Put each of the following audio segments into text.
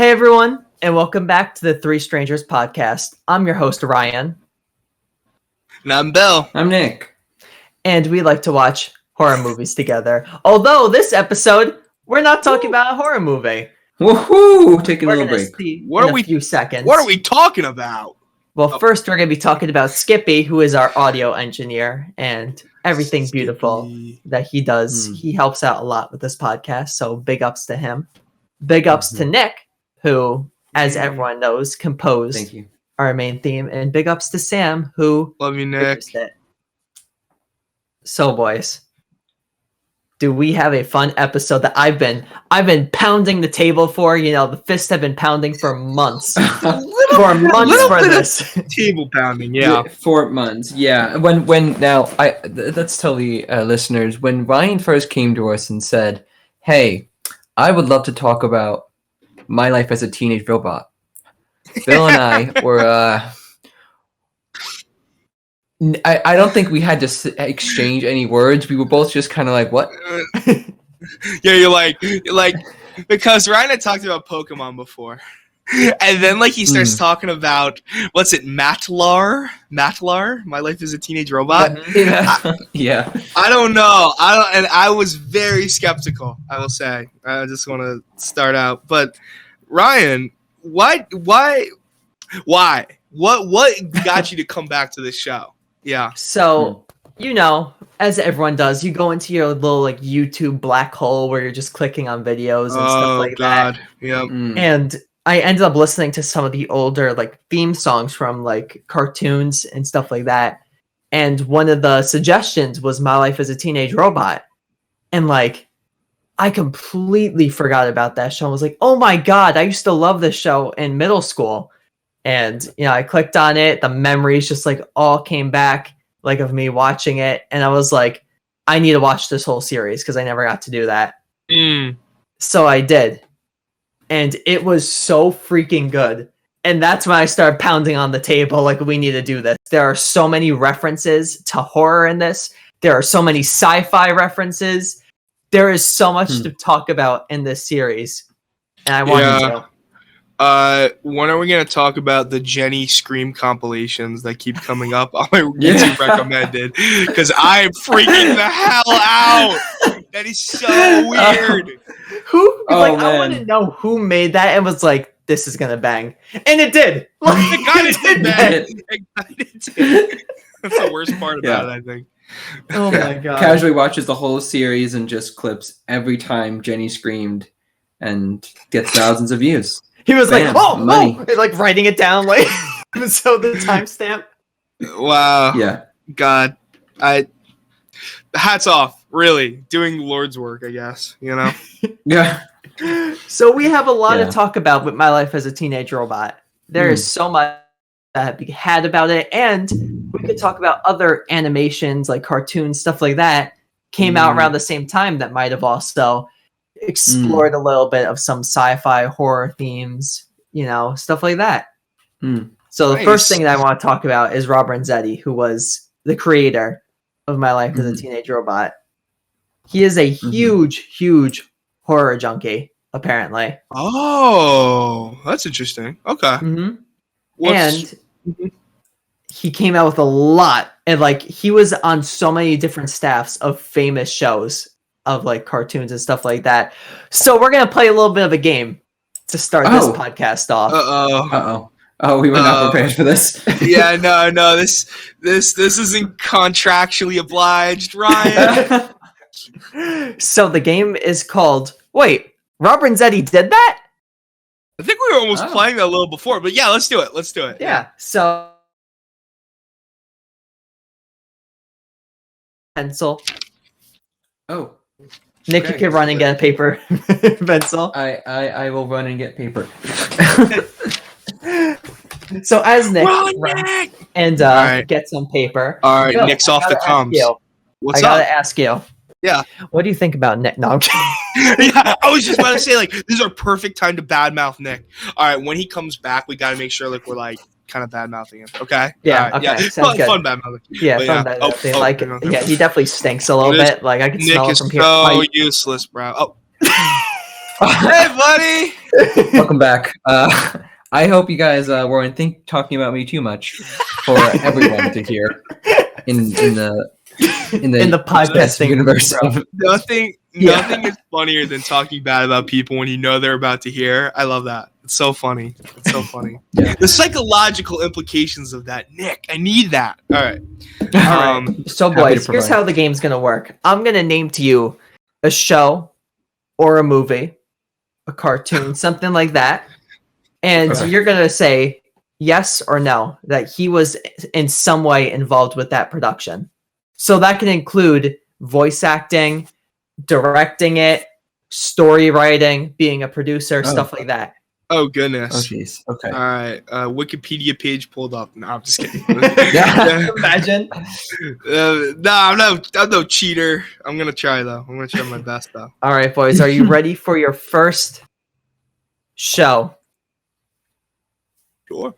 Hey everyone, and welcome back to the Three Strangers podcast. I'm your host, Ryan. And I'm Bill. I'm Nick. And we like to watch horror movies together. Although this episode, we're not talking about a horror movie. Woohoo! Taking a little break. What are we? Few seconds. What are we talking about? Well, first we're going to be talking about Skippy, who is our audio engineer, and everything beautiful that he does. He helps out a lot with this podcast, so big ups to him. Big ups to Nick, who, as everyone knows, composed our main theme, and big ups to Sam, who love you, Nick. It. So, boys, do we have a fun episode that I've been pounding the table for? You know, the fists have been pounding for months. For this table pounding, yeah. 4 months, yeah. Let's tell the listeners, when Ryan first came to us and said, "Hey, I would love to talk about my life as a teenage robot," Bill and I were. I don't think we had to exchange any words. We were both just kind of like, "What?" Yeah, you're like, because Ryan had talked about Pokemon before. And then, he starts talking about, what's it, M.L.A.A.T.R? M.L.A.A.T.R? My Life as a Teenage Robot? Yeah. I don't know. And I was very skeptical, I will say. I just want to start out. But, Ryan, why? What got you to come back to this show? Yeah. So, you know, as everyone does, you go into your little, YouTube black hole where you're just clicking on videos and stuff like that. Yep. And I ended up listening to some of the older theme songs from cartoons and stuff like that. And one of the suggestions was My Life as a Teenage Robot. And I completely forgot about that show. I was like, oh my God, I used to love this show in middle school. And, I clicked on it. The memories just all came back of me watching it. And I was like, I need to watch this whole series because I never got to do that. So I did. And it was so freaking good. And that's when I started pounding on the table we need to do this. There are so many references to horror in this. There are so many sci-fi references. There is so much to talk about in this series. And I wanted to. When are we going to talk about the Jenny Scream compilations that keep coming up on my YouTube recommended? Because I'm freaking the hell out. That is so weird. I want to know who made that and was like, this is gonna bang, and it did. It kind of did bang. That's the worst part about it, I think. Oh my God! Casually watches the whole series and just clips every time Jenny screamed, and gets thousands of views. He was Bam, money. writing it down, so the timestamp. Wow. Yeah. God, hats off. Really, doing Lord's work, I guess. Yeah. So we have a lot to talk about with My Life as a Teenage Robot. There is so much that we had about it, and we could talk about other animations cartoons, stuff like that, came out around the same time that might have also explored a little bit of some sci-fi horror themes, stuff like that. So the first thing that I want to talk about is Robert Zeddy, who was the creator of My Life as a Teenage Robot. He is a huge horror junkie, apparently. Oh, that's interesting. Okay. And he came out with a lot. And, he was on so many different staffs of famous shows of, cartoons and stuff like that. So we're going to play a little bit of a game to start this podcast off. Uh-oh. Oh, we were not prepared for this. Yeah, no. This isn't contractually obliged, Ryan. So the game is called. Wait, Robert and Zeddy did that? I think we were almost playing that a little before, but yeah, let's do it. Yeah. So pencil. Oh. Nick, you can run and get a paper pencil. I will run and get paper. So as Nick Nick! And get some paper. All right, Bill, Nick's off the comms. I gotta ask you. Yeah. What do you think about Nick? No, I'm kidding. Yeah, I was just about to say, this is our perfect time to badmouth Nick. All right, when he comes back, we got to make sure, we're, kind of badmouthing him. Okay? Yeah, right, okay. Yeah. Sounds good. Fun badmouthing. Yeah, fun badmouthing. Yeah, he definitely stinks a little bit. I can Nick smell it from here. Nick is so useless, bro. Oh. Hey, buddy. Welcome back. I hope you guys weren't talking about me too much for everyone to hear in the podcasting universe of Nothing is funnier than talking bad about people when you know they're about to hear. I love that. It's so funny. It's so funny. Yeah. The psychological implications of that, Nick. I need that. All right. All right. So, boys, here's how the game's gonna work. I'm gonna name to you a show or a movie, a cartoon, something like that, and you're gonna say yes or no that he was in some way involved with that production. So that can include voice acting, directing it, story writing, being a producer, stuff like that. Oh, goodness. Oh, jeez. Okay. All right. Wikipedia page pulled up. No, I'm just kidding. Imagine. No, I'm no cheater. I'm going to try, though. I'm going to try my best, though. All right, boys. Are you ready for your first show? Sure.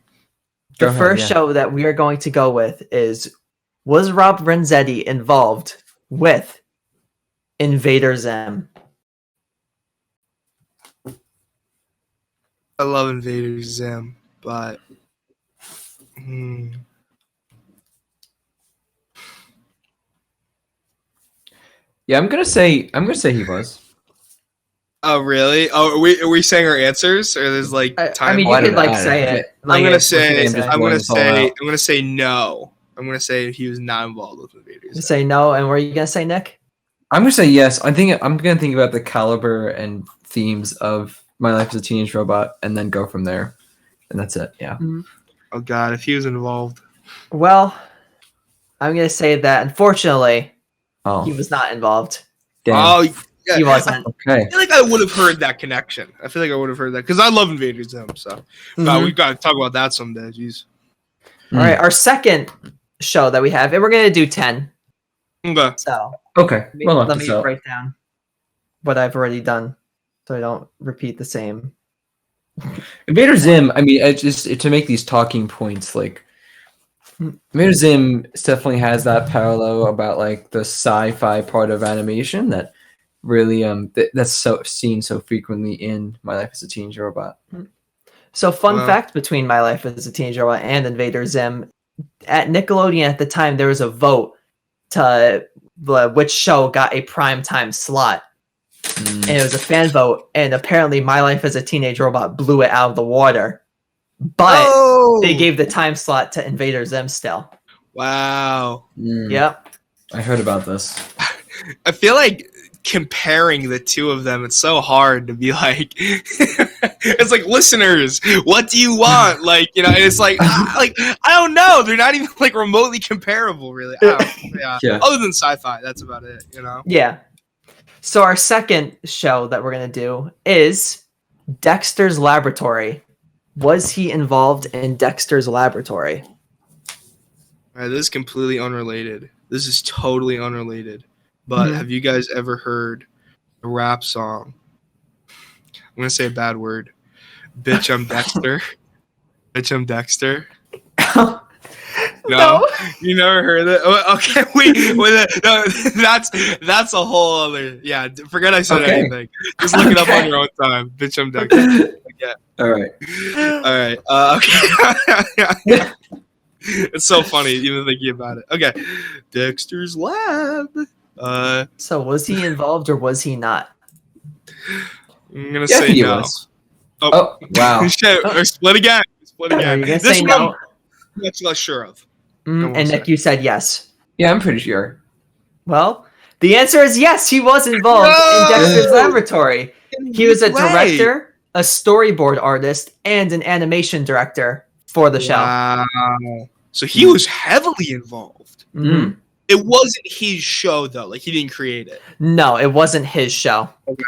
The first show that we are going to go with is, was Rob Renzetti involved with Invader Zim? I love Invader Zim, but Yeah, I'm gonna say he was. Oh, really? Oh, are we saying our answers, or there's like time? I mean, you could like say it. I'm gonna say no. I'm gonna say he was not involved with Invader Zim. Say no, and what are you gonna say, Nick? I'm gonna say yes. I'm gonna think about the caliber and themes of My Life as a Teenage Robot, and then go from there. And that's it. Yeah. Mm-hmm. Oh God, if he was involved. Well, I'm gonna say that unfortunately, Oh, he was not involved. damn. Oh, yeah. He wasn't. Okay. I feel like I would have heard that connection. I feel like I would have heard that because I love Invader Zim. So, but we've got to talk about that someday. Jeez. All right, our second show that we have, and we're gonna do 10. Okay. So Okay. let me write down what I've already done, so I don't repeat the same. Invader Zim. I mean, to make these talking points, like Invader Zim definitely has that parallel about like the sci-fi part of animation that really that's so seen so frequently in My Life as a Teenage Robot. So fun fact between My Life as a Teenage Robot and Invader Zim, at Nickelodeon at the time there was a vote to which show got a primetime slot. And it was a fan vote, and apparently My Life as a Teenage Robot blew it out of the water. But they gave the time slot to Invader Zim still. Wow. Yep. I heard about this. I feel like comparing the two of them, it's so hard to be like, it's like, listeners, what do you want? Like, you know, it's like I don't know. They're not even like remotely comparable, really. Yeah. Other than sci-fi, that's about it, you know? Yeah. So our second show that we're going to do is Dexter's Laboratory. Was he involved in Dexter's Laboratory? All right, this is completely unrelated. This is totally unrelated. But have you guys ever heard a rap song? I'm going to say a bad word. Bitch, I'm Dexter. Bitch, I'm Dexter. No? You never heard it? Oh, okay, wait. No, that's a whole other... Yeah, forget I said anything. Just look it up on your own time. Bitch, I'm Dexter. Yeah. All right. Okay. It's so funny even thinking about it. Okay. Dexter's Lab. So was he involved or was he not? I'm gonna say no. Oh, wow. Split again. Are you gonna This say one no? I'm much less sure of. And Nick, you said yes. Yeah, I'm pretty sure. Well, the answer is yes. He was involved in Dexter's Laboratory. He was a director, a storyboard artist, and an animation director for the show. Wow. So he was heavily involved. Mm-hmm. It wasn't his show though. Like he didn't create it. No, it wasn't his show. Okay.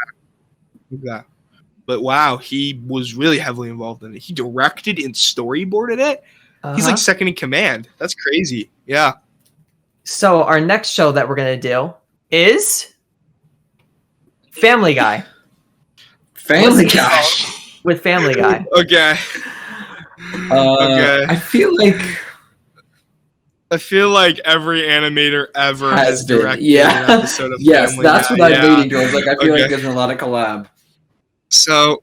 But wow, he was really heavily involved in it. He directed and storyboarded it. He's like second in command. That's crazy. Yeah. So our next show that we're gonna do is Family Guy. Family Guy. With Family Guy. Okay. Okay. I feel like every animator ever has directed an episode of yes, Family that's Guy. what I'm leading towards. Like I feel like there's been a lot of collab. So,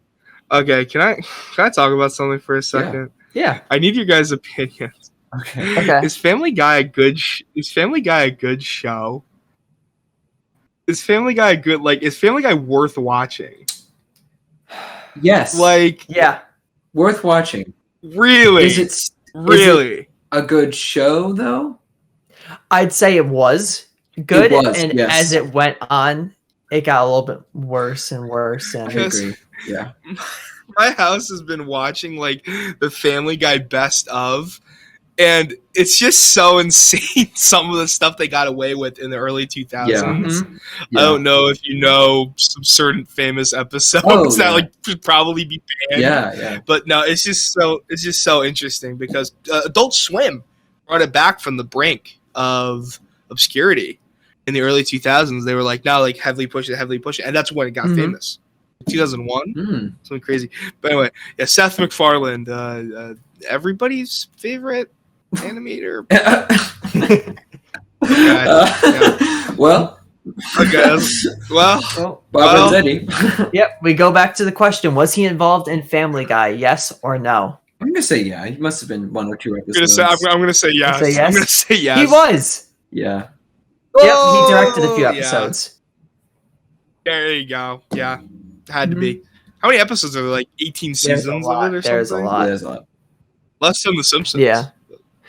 okay, can I talk about something for a second? Yeah. I need your guys' opinions. Okay. Okay. Is Family Guy a good? Is Family Guy a good show? Is Family Guy a good? Like, is Family Guy worth watching? Yes. Like, Yeah. Worth watching. really? Is Really? a good show though? I'd say it was good, was, and yes. as it went on, it got a little bit worse and worse. I And agree. Yeah. My house has been watching like the Family Guy best of, and it's just so insane some of the stuff they got away with in the early 2000s. Mhm. Yeah. I don't know if you know some certain famous episodes Oh, that yeah. like should probably be banned. Yeah. But no, it's just so interesting because Adult Swim brought it back from the brink of obscurity in the early 2000s. They were like, now like heavily push it, and that's when it got Mhm. famous. 2001, Mm. something crazy. But anyway, yeah, Seth Macfarland, everybody's favorite animator. Well, Okay, well, well, Bob and Zeddy. yep. We go back to the question: was he involved in Family Guy? Yes or no? I'm gonna say yeah. It must have been 1 or 2 I'm episodes. gonna say yes. Say yes? I'm gonna say yes. He was. Yeah. Yep. He directed a few Yeah. episodes. There you go. Yeah, had to be. How many episodes are there? Like 18 seasons of it or There's a something? lot. There's a lot. Less than The Simpsons. Yeah.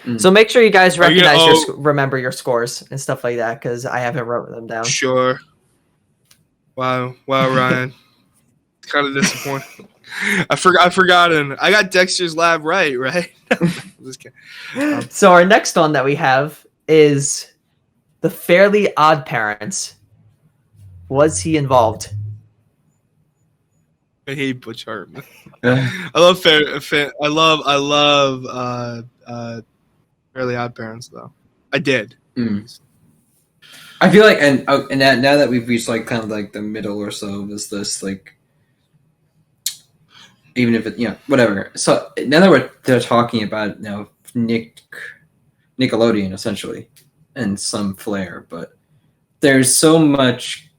Mm. So make sure you guys Are you gonna- recognize remember your scores and stuff like that, because I haven't wrote them down. Sure. Wow, Ryan. Kind of disappointing. I forgotten. I got Dexter's Lab right? I'm just kidding. So our next one that we have is the Fairly Oddparents. Was he involved? I hate Butch Hartman. Uh, I love I love Fairly Oddparents though. I did. mm. I feel like, and now that we've reached like kind of like the middle or so of this like, even if it whatever. So now that they're talking about now Nickelodeon essentially, and some flair, but there's so much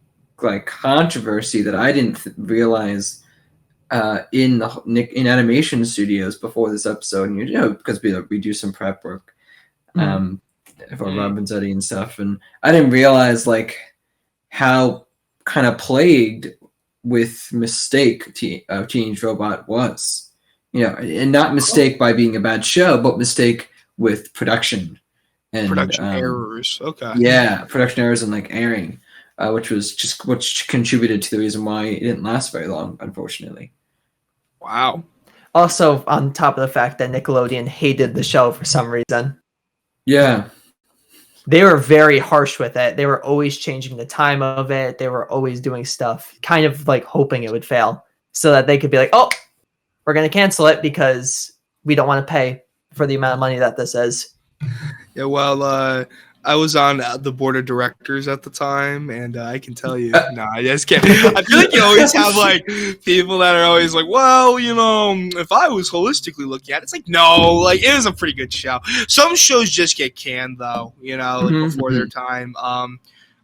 like controversy that I didn't realize in animation studios before this episode, and because we do some prep work for Rob and Zeddy and stuff, and I didn't realize like how kind of plagued with mistake Teenage Robot was, and not mistake by being a bad show, but mistake with production and Production errors. Okay. Yeah, production errors and like airing, which contributed to the reason why it didn't last very long, unfortunately. Wow. Also, on top of the fact that Nickelodeon hated the show for some reason. Yeah. They were very harsh with it. They were always changing the time of it. They were always doing stuff, kind of like hoping it would fail so that they could be like, oh, we're going to cancel it because we don't want to pay for the amount of money that this is. Yeah, well, I was on the board of directors at the time, and I can tell you, no, I just can't. I feel like you always have like people that are always like, well, if I was holistically looking at it, it's like, no, like it was a pretty good show. Some shows just get canned though, like before their time. I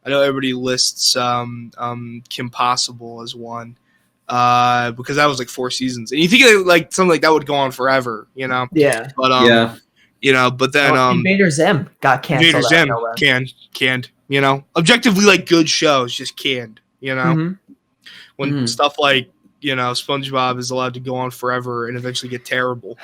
know everybody lists Kim Possible as one. Because that was like 4 seasons, and you think like something like that would go on forever, Yeah. But yeah. But then Invader Zim got canceled. Invader Zim canned. Objectively like good shows just canned. Mhm. When stuff like SpongeBob is allowed to go on forever and eventually get terrible.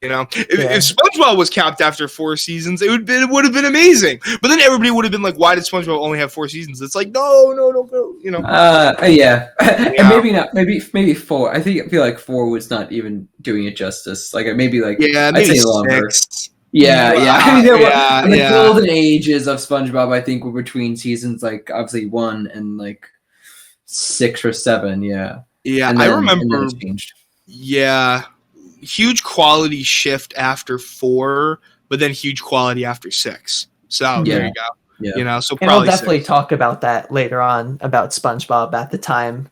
If SpongeBob was capped after 4 seasons, it would have been amazing. But then everybody would have been like, "Why did SpongeBob only have 4 seasons?" It's like, no, don't go. Yeah. And maybe not. Maybe 4. I feel like 4 was not even doing it justice. Like maybe like Yeah, I'd maybe say longer. 6. Yeah. I mean, there were the yeah. golden ages of SpongeBob. I think were between seasons like obviously 1 and like 6 or 7. Yeah. Yeah, And then, I remember. and then it's changed. Yeah, huge quality shift after 4, but then huge quality after 6. So there you go. Yeah. So And we'll probably definitely 6. talk about that later on, about SpongeBob at the time.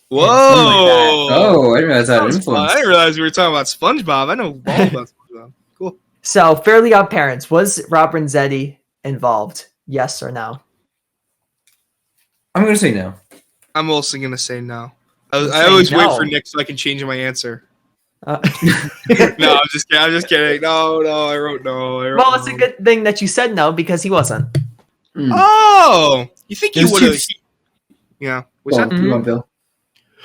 Whoa! Oh, I didn't realize that I influence. didn't realize we were talking about SpongeBob. I know all about SpongeBob. Cool. So, Fairly Oddparents, was Rob and Zeddy involved? Yes or no? I'm gonna say no. I'm also gonna say no. I always wait for no. Nick so I can change my answer. Uh, No, I'm just kidding. I'm just kidding. No, I wrote no. well, it's a good thing that you said no because he wasn't. Oh, you think you There's would two- have? Yeah. What's Go that? on, Mhm. go on, Bill.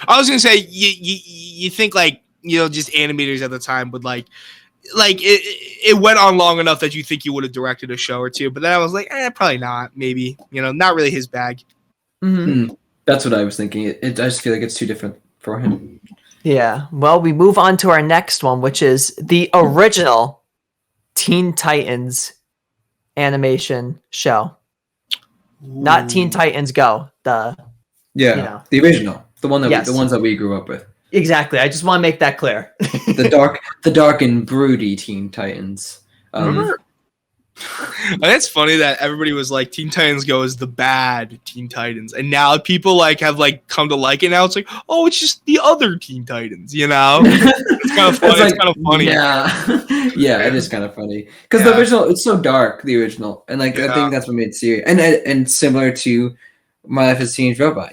I was gonna say you think like just animators at the time would like it went on long enough that you think you would have directed a show or two, but then I was like, probably not. Maybe not really his bag. Mhm. That's what I was thinking. I just feel like it's too different for him. Yeah. Well, we move on to our next one, which is the original Teen Titans animation show. Not Teen Titans Go. Yeah, The the original, the one that Yes. the ones that we grew up with. exactly. I just want to make that clear. The dark and broody Teen Titans. Remember? And it's funny that everybody was like, Teen Titans Go is the bad Teen Titans, and now people like have like come to like it. Now it's like, oh, it's just the other Teen Titans. It's kind of funny. It's kind of funny. Yeah, yeah, it is kind of funny because Yeah. the original, it's so dark. The original, and like I think that's what made it serious. And similar to My Life as a Teenage Robot,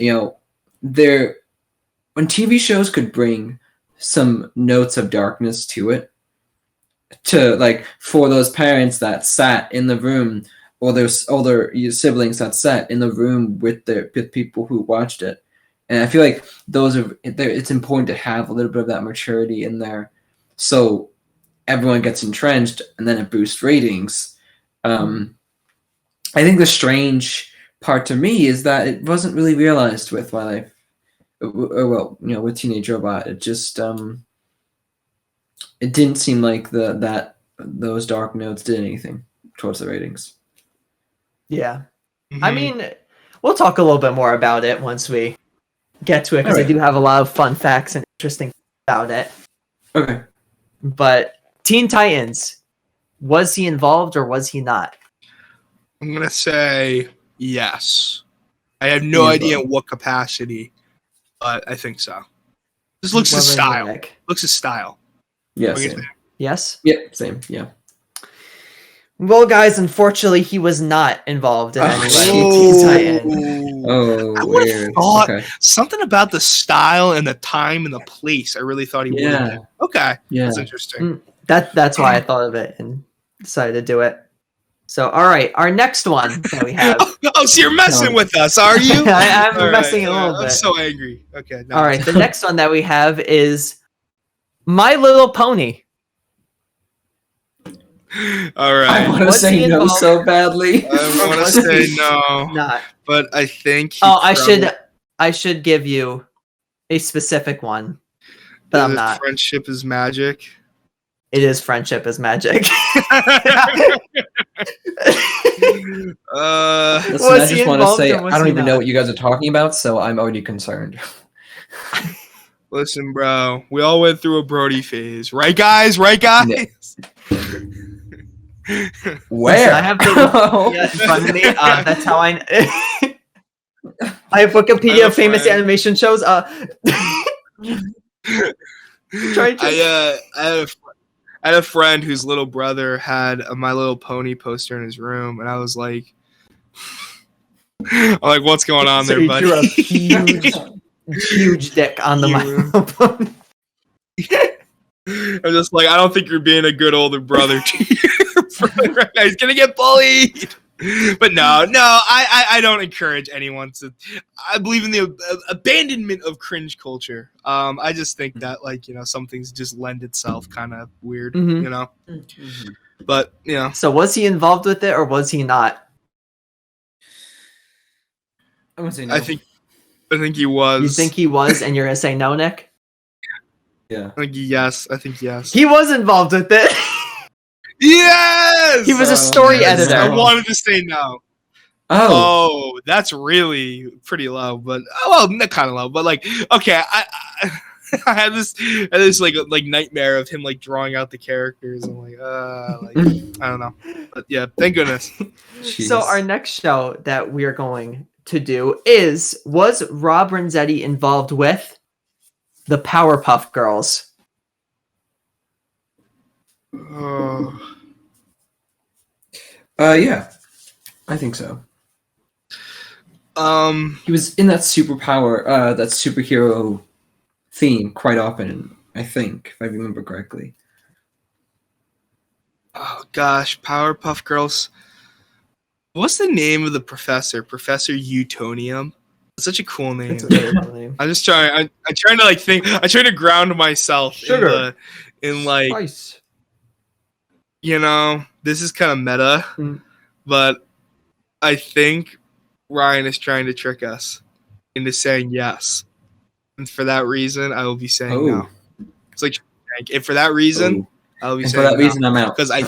there when TV shows could bring some notes of darkness to it, to like for those parents that sat in the room, or their older siblings that sat in the room with people who watched it. And I feel like it's important to have a little bit of that maturity in there, so everyone gets entrenched, and then it boosts ratings. I think the strange part to me is that it wasn't really realized with My Life, with Teenage Robot. It just it didn't seem like those dark notes did anything towards the ratings. Yeah. Mhm. I mean, we'll talk a little bit more about it once we get to it because I Alright. do have a lot of fun facts and interesting about it. Okay. But Teen Titans, was he involved or was he not? I'm gonna say yes. I have no Yeah, idea but- in what capacity, but I think so. This looks What his about you, style. Nick? Looks his style. Yeah, What do you same. think? Yes? Yeah, same. Yeah. Well, guys, unfortunately, he was not involved in any way. Oh. Teen Titan. Oh, I would've weird. thought- Okay. Something about the style and the time and the place. I really thought he would have Yeah. been. Okay, Yeah. that's interesting. That's why I thought of it and decided to do it. So, all right, our next one that we have. Oh, so you're messing No. with us, are you? I'm All messing a all little I'm bit. so angry. Okay. No. All right, the next one that we have is My Little Pony. All I right. want to Was say he no involved? so badly. I want Was to say he no, Not. but I think. he Oh, probably- I should give you a specific one, but I'm Is it not. Friendship is magic. It is Friendship is Magic. Listen, Was I he just want to involved say or was I don't he even not? know what you guys are talking about, so I'm already concerned. Listen, bro, we all went through a Brody phase, right, guys? Right, guys? Where? I have the Wikipedia in front of me. That's how I. I have Wikipedia I'm a of famous friend. animation shows. Try to- I had a friend whose little brother had a My Little Pony poster in his room, and I was like, I'm like, what's going on So there, you buddy? drew a huge dick on the You- My Little Pony. I'm just like, I don't think you're being a good older brother to your brother right now. He's gonna get bullied. But no, I don't encourage anyone to. I believe in the abandonment of cringe culture. I just think that some things just lend itself kind of weird, Mhm. But So was he involved with it or was he not? I'm gonna say no. I think he was. You think he was, and you're gonna say no, Nick? Yeah. I think yes. I think yes. He was involved with it. Yes. He was a Oh, story man. editor. I wanted to say no. Oh. Oh, that's really pretty low, but not kind of low, but okay. I had this like nightmare of him like drawing out the characters. I'm like, I don't know, but yeah, thank goodness. So our next show that we are going to do was Rob Renzetti involved with the Powerpuff Girls? Yeah. I think so. He was in that superhero theme quite often. I think, if I remember correctly. Oh gosh, Powerpuff Girls. What's the name of the professor? Professor Utonium. That's such a cool name. It's a very cool name. I'm just trying. I'm trying to like think. I try to ground myself Sugar. in like Spice. This is kind of meta, but I think Ryan is trying to trick us into saying yes, and for that reason, I will be saying no. It's like, if for that reason, I will be saying for that no. reason, I'm out Because I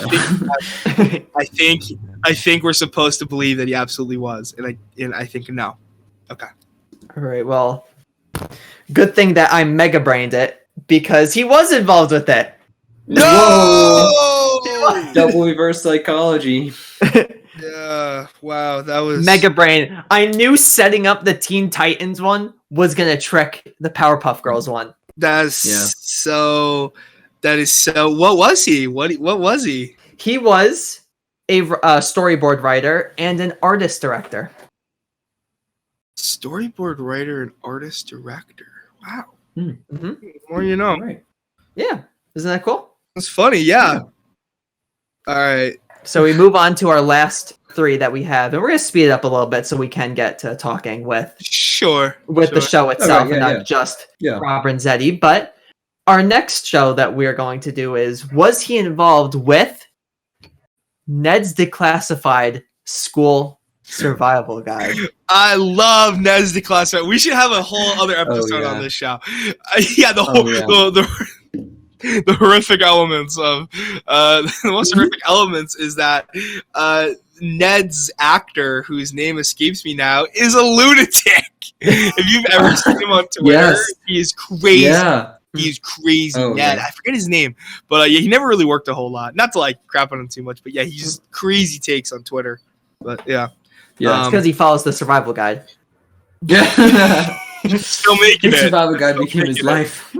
think we're supposed to believe that he absolutely was, and I think no. Okay. All right. Well, good thing that I mega brained it because he was involved with it. No. Double reverse psychology. Yeah. Wow. That was Mega brain. I knew setting up the Teen Titans one was gonna trick the Powerpuff Girls one. That is so. What was he? What was he? He was a storyboard writer and an artist director. Storyboard writer and artist director. Wow. Mm-hmm. More you know. Right. Yeah. Isn't that cool? That's funny. Yeah. All right. So we move on to our last three that we have, and we're gonna speed it up a little bit so we can get to talking with the show itself, Okay, and not just Yeah. Robert and Zeddy. But our next show that we're going to do is: was he involved with Ned's Declassified School Survival Guide? I love Ned's Declassified. We should have a whole other episode on this show. The horrific elements of the most horrific elements is that Ned's actor, whose name escapes me now, is a lunatic. If you've ever seen him on Twitter, he is crazy. Yeah. He's crazy. Ned. I forget his name, but he never really worked a whole lot. Not to like crap on him too much, but yeah, he's just crazy takes on Twitter. But yeah, it's because he follows the survival guide. Yeah, still making it. Survival guide became his life.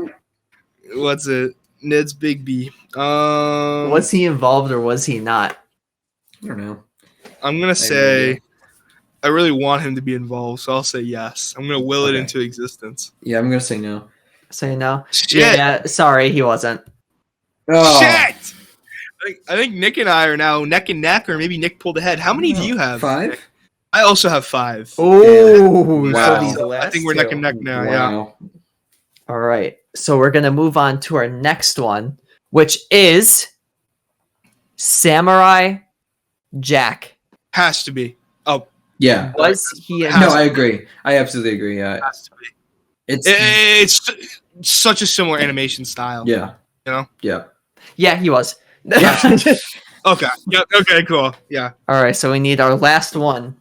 What's it? Ned's Big B. Was he involved or was he not? I don't know. I'm gonna say I really want him to be involved, so I'll say yes. I'm gonna will it into existence. Yeah, I'm gonna say no. Say no. Shit. Yeah, sorry, he wasn't. Oh. Shit. I think Nick and I are now neck and neck, or maybe Nick pulled ahead. How many do you have? 5. Nick? I also have 5. Oh, wow. So I think we're neck and neck now. Wow. Yeah. All right. So we're going to move on to our next one, which is Samurai Jack. Has to be. Oh. Yeah. Was he? No, I agree. I absolutely agree. Yeah. Has to be. It's such a similar animation style. Yeah. You know? Yeah. Yeah, he was. Yeah. Okay. Yep. Okay. Cool. Yeah. All right. So we need our last one.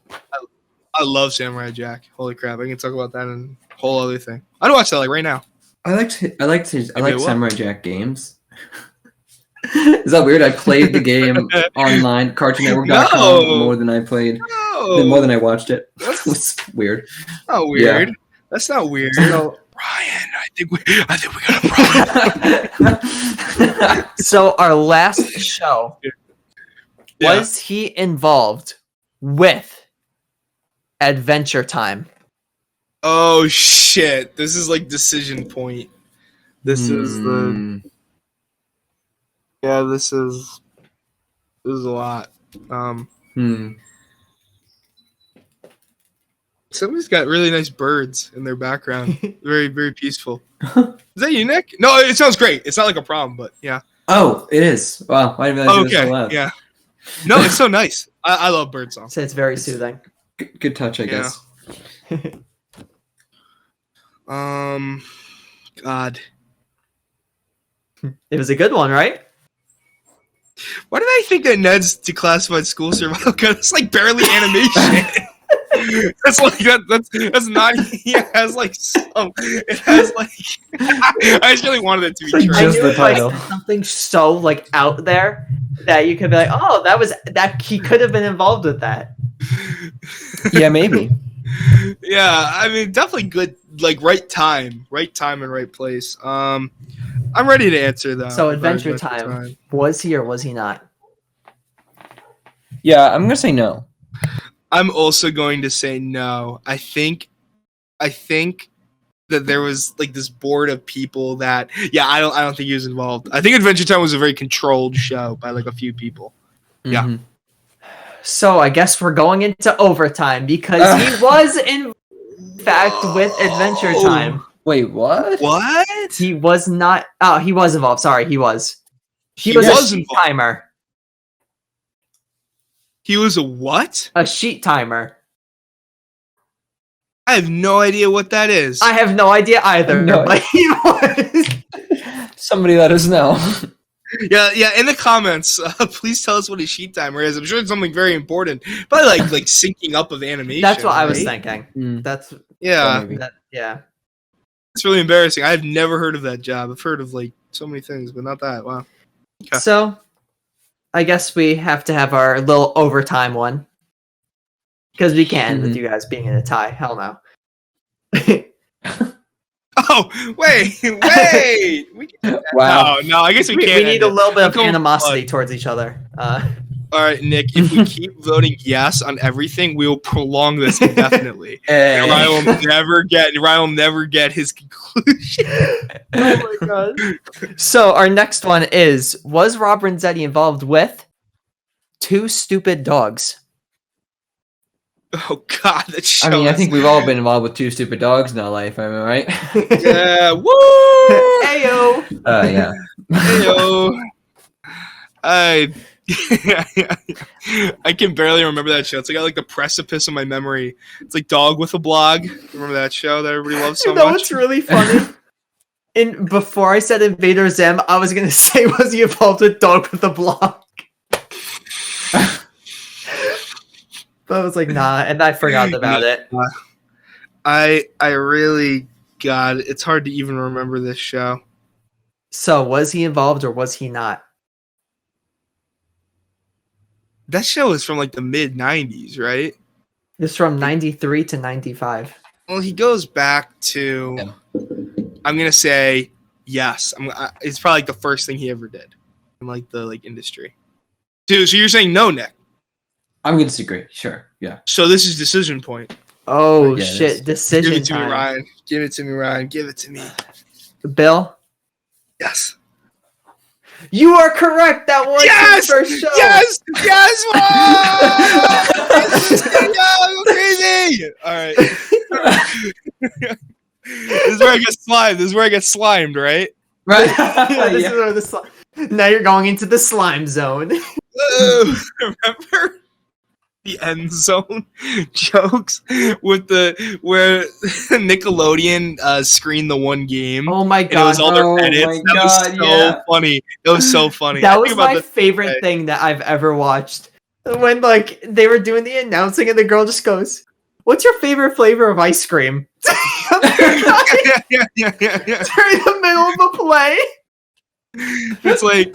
I love Samurai Jack. Holy crap! I can talk about that in a whole other thing. I'd watch that like right now. I like Samurai Jack games. Is that weird? I played the game online, CartoonNetwork.com, more than I played, more than I watched it. It was weird. Oh, weird. Yeah. That's not weird. So, Ryan, I think we got a problem. So our last show, was he involved with Adventure Time? Oh shit! This is like decision point. This is the. Yeah, this is a lot. Somebody's got really nice birds in their background. Very, very peaceful. Is that you, Nick? No, it sounds great. It's not like a problem, but yeah. Oh, it is. Wow, why did I do this so loud? Yeah. No, it's so nice. I love bird songs. So it's very soothing. Good touch, I guess. God. It was a good one, right? Why did I think that Ned's Declassified School Survival Guide? It's like barely animation. That's like that's not. It has like some. It has like. I just really wanted it to be true. I knew like something so like out there that you could be like, oh, that he could have been involved with that. Yeah, maybe. Yeah, I mean, definitely good. Like right time and right place. I'm ready to answer that. So Adventure Time. Was he or was he not? Yeah, I'm gonna say no. I'm also going to say no. I think that there was like this board of people that I don't think he was involved. I think Adventure Time was a very controlled show by like a few people. Yeah. So I guess we're going into overtime because he was in fact with Adventure Time. Wait, what? What? He was not. Oh, he was involved. Sorry, he was. He was a sheet timer. He was a what? A sheet timer. I have no idea what that is. I have no idea either. No. But he was. Somebody let us know. Yeah. In the comments, please tell us what a sheet timer is. I'm sure it's something very important. Probably like syncing up of animation. That's what I was right? thinking. That's Yeah. yeah. It's really embarrassing. I've never heard of that job. I've heard of like so many things, but not that. Wow. Okay. So, I guess we have to have our little overtime one because we can with you guys being in a tie. Hell no. Oh wait! We can Wow. No, I guess we We can't. need a little bit of Come on. animosity towards each other. All right, Nick. If we keep voting yes on everything, we will prolong this indefinitely. And Ryan will never get his conclusion. Oh my god. So our next one is: was Robert and Zeddy involved with Two Stupid Dogs? Oh god, that show. I mean, I think we've all been involved with Two Stupid Dogs in our life. Am I right? Yeah. Woo! Heyo. Yeah. Heyo. I can barely remember that show. It's like I like the precipice of my memory. It's like Dog with a Blog. Remember that show that everybody loves so You know much? what's really funny? Before I said Invader Zim, I was gonna say, was he involved with Dog with a Blog? But I was like, nah, and I forgot about it. I really, God, it's hard to even remember this show. So, was he involved or was he not? That show is from like the mid 90s, right? It's from 93 to 95. Well, he goes back to. Yeah. I'm gonna say yes. It's probably like the first thing he ever did in like the industry. Dude, so you're saying no, Nick? I'm going to disagree. Sure. Yeah. So this is decision point. Oh Yeah, shit! Decision Give it to time. me, Ryan. Give it to me, Ryan. Give it to me. Bill, Yes. you are correct. That was his first show. Yes! Yes! Whoa! Crazy! All right. This is where I get slimed. Right? Right. This is where the now you're going into the slime zone. Remember the end zone jokes with where Nickelodeon screened the one game? Oh my And it was god! all their Oh edits. my That was God, so yeah. funny. That was so funny. That I was think about my this favorite today. thing that I've ever watched. When they were doing the announcing and the girl just goes, "What's your favorite flavor of ice cream?" yeah. During the middle of the play. It's like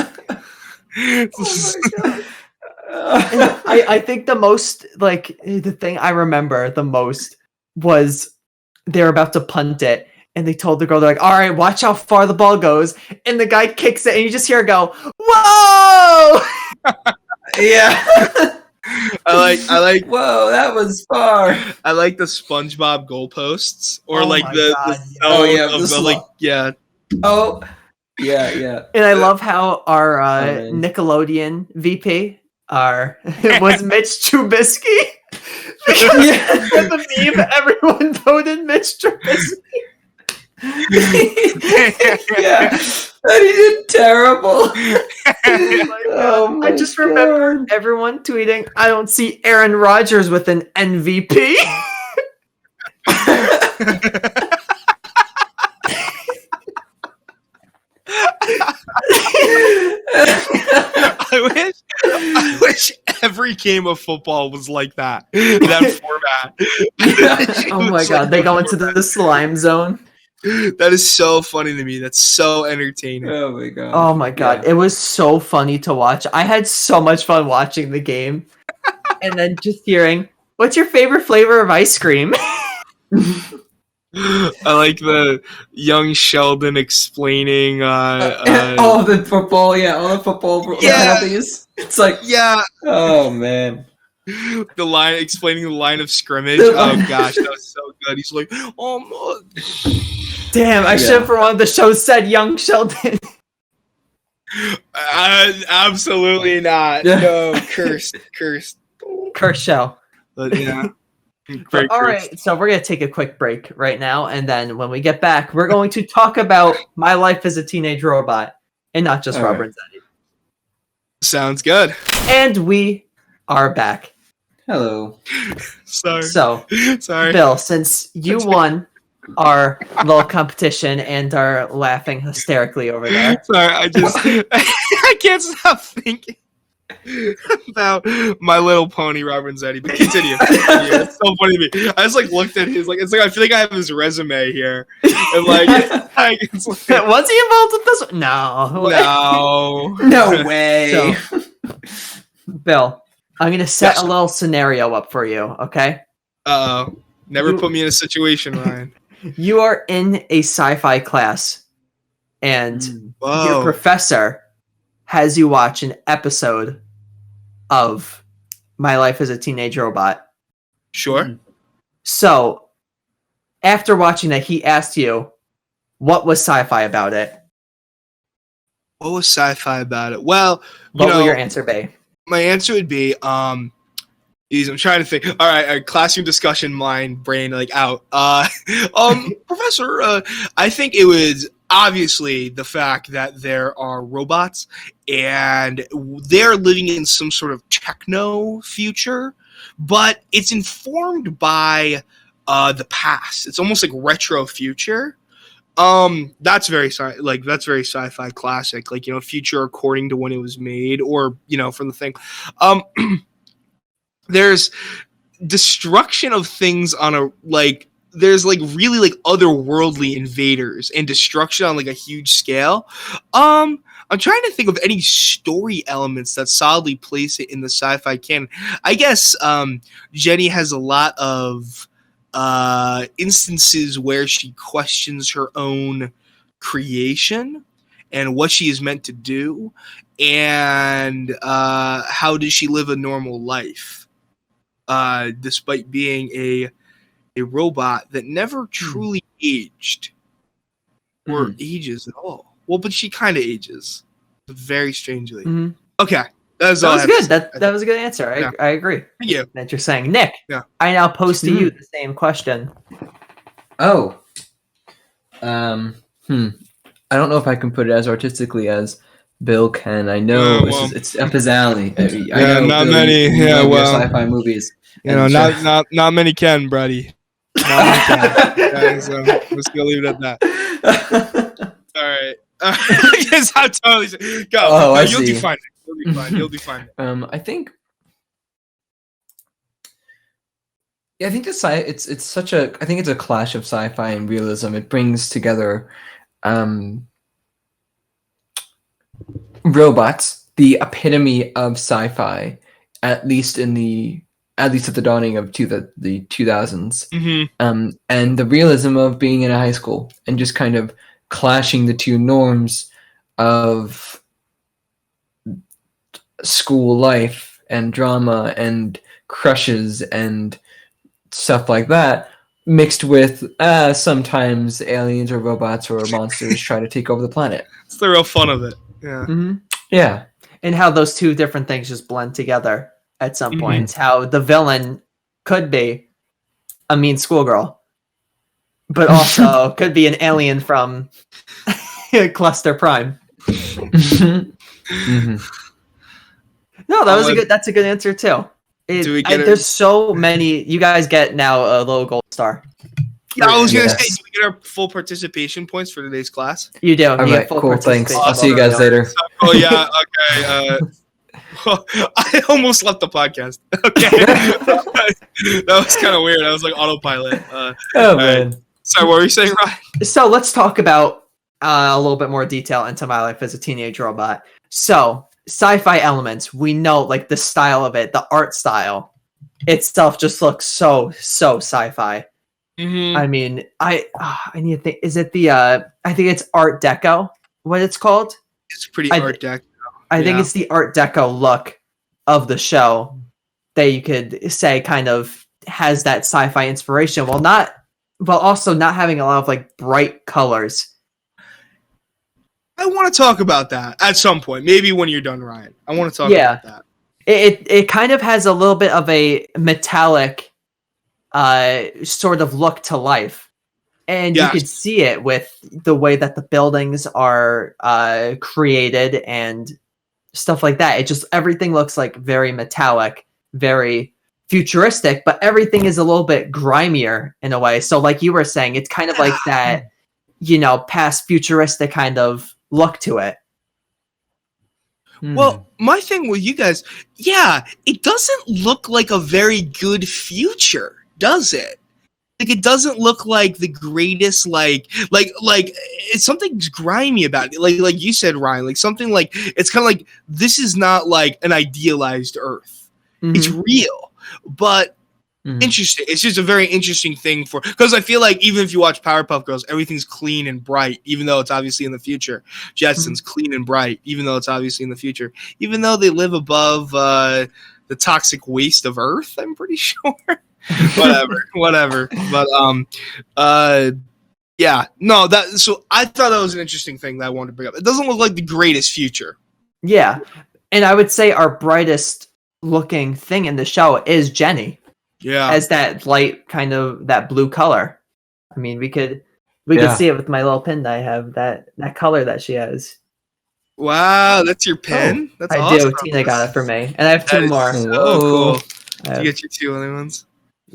I think the most the thing I remember the most was they're about to punt it and they told the girl, they're like, all right, watch how far the ball goes, and the guy kicks it and you just hear her go, whoa. Yeah. I like Whoa, that was far. I like the SpongeBob goalposts or Oh like my the God, zone Oh, yeah, of the the like yeah. Oh. Yeah. And I love how our man. Nickelodeon VP was Mitch Trubisky. Yeah. For the meme, everyone voted Mitch Trubisky. Yeah. And he did terrible. Oh my I just remember everyone tweeting, I don't see Aaron Rodgers with an MVP. I wish every game of football was like that. That format. Oh my god, they go into the slime zone. That is so funny to me. That's so entertaining. Oh my god. Oh my god, it was so funny to watch. I had so much fun watching the game. And then just hearing, what's your favorite flavor of ice cream? I like the young Sheldon explaining all the football, all the football penalties. It's like, yeah, oh man. explaining the line of scrimmage. Oh gosh, that was so god, he's like, oh, Damn, I should have for one of the shows said young Sheldon. absolutely not. No, cursed. Curse show. But yeah. But, all right, so we're going to take a quick break right now, and then when we get back, we're going to talk about My Life as a Teenage Robot, and not just All Robert right. and Zeddy. Sounds good. And we are back. Hello. Sorry. So, Sorry. Bill, since you won our little competition and are laughing hysterically over there. Sorry, I can't stop thinking about My Little Pony, Robert and Zeddy. But continue. It's so funny to me. I just looked at his it's like I feel like I have his resume here. And it's like Was he involved with this? No. no. way. So, Bill, I'm going to set a little scenario up for you, okay? Never put me in a situation, Ryan. You are in a sci-fi class, and your professor has you watch an episode of My Life as a Teenage Robot. Sure. So, after watching that, he asked you, what was sci-fi about it? What was sci-fi about it? Well, What will your answer be? my answer would be I'm trying to think. All right, classroom discussion, mind, brain, out. Professor, I think it was obviously the fact that there are robots and they're living in some sort of techno future, but it's informed by the past. It's almost like retro future. That's very sci-fi classic, future according to when it was made, or from the thing. There's destruction of things on a there's really otherworldly invaders and destruction on a huge scale. I'm trying to think of any story elements that solidly place it in the sci-fi canon. I guess Jenny has a lot of instances where she questions her own creation and what she is meant to do, and how does she live a normal life despite being a robot that never truly aged or ages at all. Well, but she kind of ages, very strangely. Mm-hmm. Okay, that was good. That was a good answer. Yeah. I agree. Thank you. That you're saying, Nick. Yeah. I now pose to you the same question. Oh. I don't know if I can put it as artistically as Bill can. I know it's up his alley. I know not Bill, many. you Yeah, love your sci-fi movies. Not many can, buddy. Not many can. Okay, so let's go leave it at that. All right. Yes, I'm totally. Go. Oh, I You'll see. do fine. You'll be fine. I think. Yeah, I think it's such a. I think it's a clash of sci-fi and realism. It brings together, robots, the epitome of sci-fi, at least at the dawning of the 2000s, and the realism of being in a high school and just kind of clashing the two norms of school life and drama and crushes and stuff like that, mixed with sometimes aliens or robots or monsters try to take over the planet. It's the real fun of it. Yeah. Mm-hmm. Yeah. And how those two different things just blend together at some points. How the villain could be a mean schoolgirl, but also could be an alien from Cluster Prime. No, that's a good answer too. There's so many. You guys get now a little gold star. Yeah, I was gonna say, do we get our full participation points for today's class? You do. All right, cool. Thanks. I'll see you guys later. Oh yeah. Okay. Well, I almost left the podcast. Okay. That was kind of weird. I was like autopilot. Oh man. Right. Sorry, what were you saying, Ryan? So let's talk about a little bit more detail into My Life as a Teenage Robot. So sci-fi elements, we know the style of it, the art style itself just looks so sci-fi. Mm-hmm. I mean, I need to think. Is it the? I think it's Art Deco. What it's called? It's pretty Art Deco. I think it's the Art Deco look of the show that you could say kind of has that sci-fi inspiration. Well, not while also not having a lot of like bright colors. I want to talk about that at some point. Maybe when you're done, Ryan. I want to talk Yeah. about that. It kind of has a little bit of a metallic sort of look to life. And you could see it with the way that the buildings are created and stuff like that. It just, everything looks like very metallic, very futuristic, but everything is a little bit grimier in a way. So like you were saying, it's kind of like that, past futuristic kind of look to it. Well, my thing with you guys, it doesn't look like a very good future, does it? Like, it doesn't look like the greatest, like it's something's grimy about it. Like you said, Ryan, like something like, it's kind of like, this is not like an idealized Earth. Mm-hmm. It's real, but interesting. It's just a very interesting thing because I feel like even if you watch Powerpuff Girls, everything's clean and bright, even though it's obviously in the future. Jetsons, clean and bright, even though it's obviously in the future. Even though they live above the toxic waste of Earth, I'm pretty sure. whatever. But so I thought that was an interesting thing that I wanted to bring up. It doesn't look like the greatest future. Yeah, and I would say our brightest looking thing in the show is Jenny. Yeah, as that light kind of that blue color. I mean, we could see it with my little pin that I have, that color that she has. Wow, that's your pin? Oh, that's I awesome. do. Tina got it for me, and I have two more. So cool. Did you get your two other ones?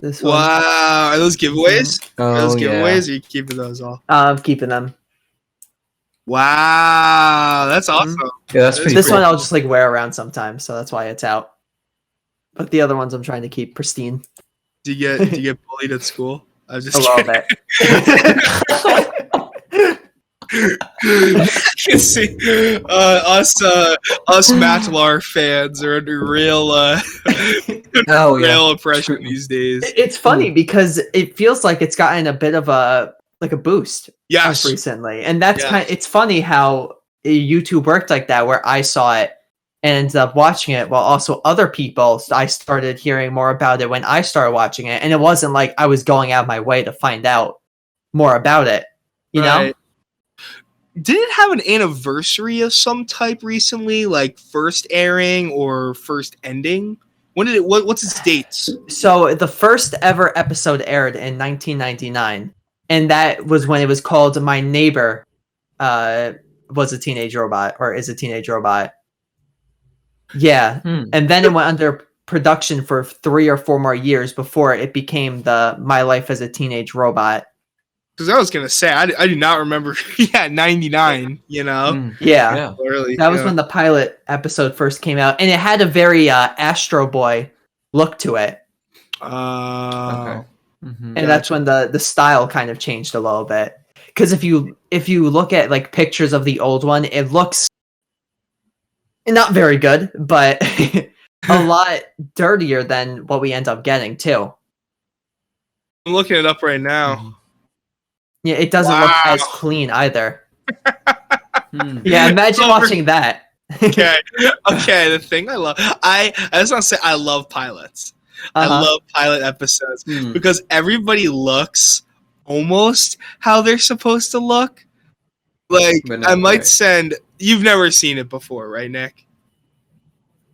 This one. Wow, are those giveaways? Oh, are those giveaways? Or are you keeping those all? I'm keeping them. Wow, that's awesome. Yeah, that's pretty This cool. one I'll just like wear around sometimes, so that's why it's out. But the other ones I'm trying to keep pristine. Did you get bullied at school? I was just a little bit. You see, us M.L.A.A.T.R fans are under real real oppression these days. It's funny because it feels like it's gotten a bit of a boost recently, and that's it's funny how YouTube worked like that, where I saw it and ended up watching it, while also other people, I started hearing more about it when I started watching it, and it wasn't like I was going out of my way to find out more about it, you know? Did it have an anniversary of some type recently, like first airing or first ending? When did it? What's its dates? So the first ever episode aired in 1999, and that was when it was called "My Neighbor Was a Teenage Robot" or "Is a Teenage Robot." Yeah, and then it went under production for 3 or 4 more years before it became the "My Life as a Teenage Robot." Because I was gonna say I do not remember. 99. You know. Yeah. Early, that was when the pilot episode first came out, and it had a very Astro Boy look to it. Okay. And that's when the style kind of changed a little bit. Because if you look at like pictures of the old one, it looks not very good, but a lot dirtier than what we end up getting too. I'm looking it up right now. Yeah, it doesn't look as clean either. Yeah, imagine watching that. Okay. The thing I love, I just want to say I love pilots. I love pilot episodes because everybody looks almost how they're supposed to look. Like, I might send. You've never seen it before, right, Nick?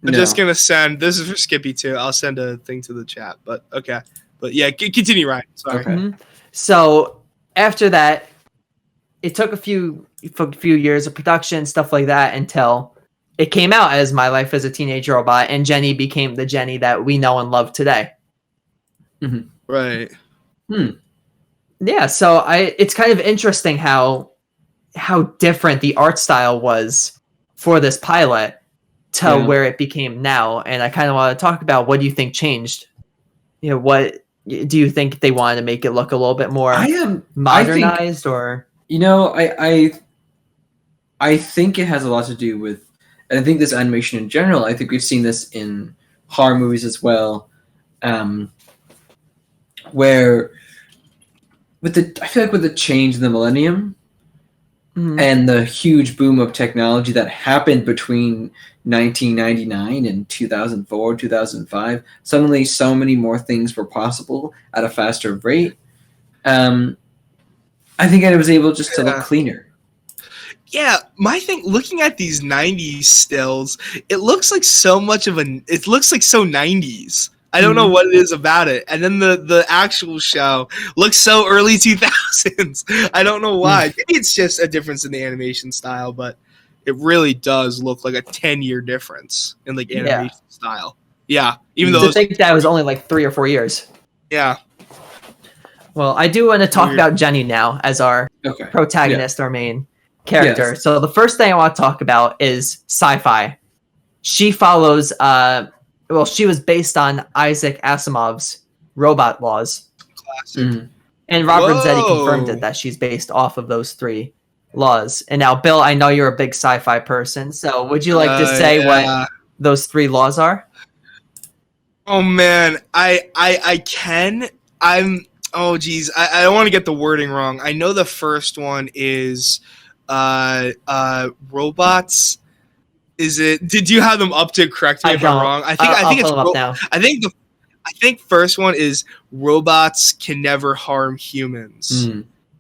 I'm just gonna send. This is for Skippy too. I'll send a thing to the chat. But okay. But yeah, continue, Ryan. Sorry. Okay. So after that, it took a few years of production, stuff like that, until it came out as My Life as a Teenage Robot, and Jenny became the Jenny that we know and love today. Right. Yeah. So it's kind of interesting how different the art style was for this pilot to where it became now, and I kind of want to talk about what do you think changed. You know, what do you think they wanted to make it look a little bit more modernized, or you know, I think it has a lot to do with, and I think this animation in general. I think we've seen this in horror movies as well, where I feel like with the change in the millennium and the huge boom of technology that happened between 1999 and 2004, 2005, suddenly so many more things were possible at a faster rate. I think I was able just to look cleaner. Yeah, my thing, looking at these 90s stills, it looks like so much of it looks like so 90s. I don't know what it is about it. And then the actual show looks so early 2000s. I don't know why. Maybe it's just a difference in the animation style, but it really does look like a 10-year difference in like animation style. Yeah, even though I think that was only like 3 or 4 years. Yeah. Well, I do want to talk about Jenny now as our protagonist, our main character. Yes. So the first thing I want to talk about is sci-fi. She follows she was based on Isaac Asimov's Robot Laws. Classic. And Robert Zeddy confirmed it, that she's based off of those 3 laws. And now, Bill, I know you're a big sci-fi person, so would you like to say what those 3 laws are? Oh man, I can. Oh geez, I don't want to get the wording wrong. I know the first one is robots. Is it? Did you have them up to correct me if I'm wrong? I think it's up now. I think first one is robots can never harm humans.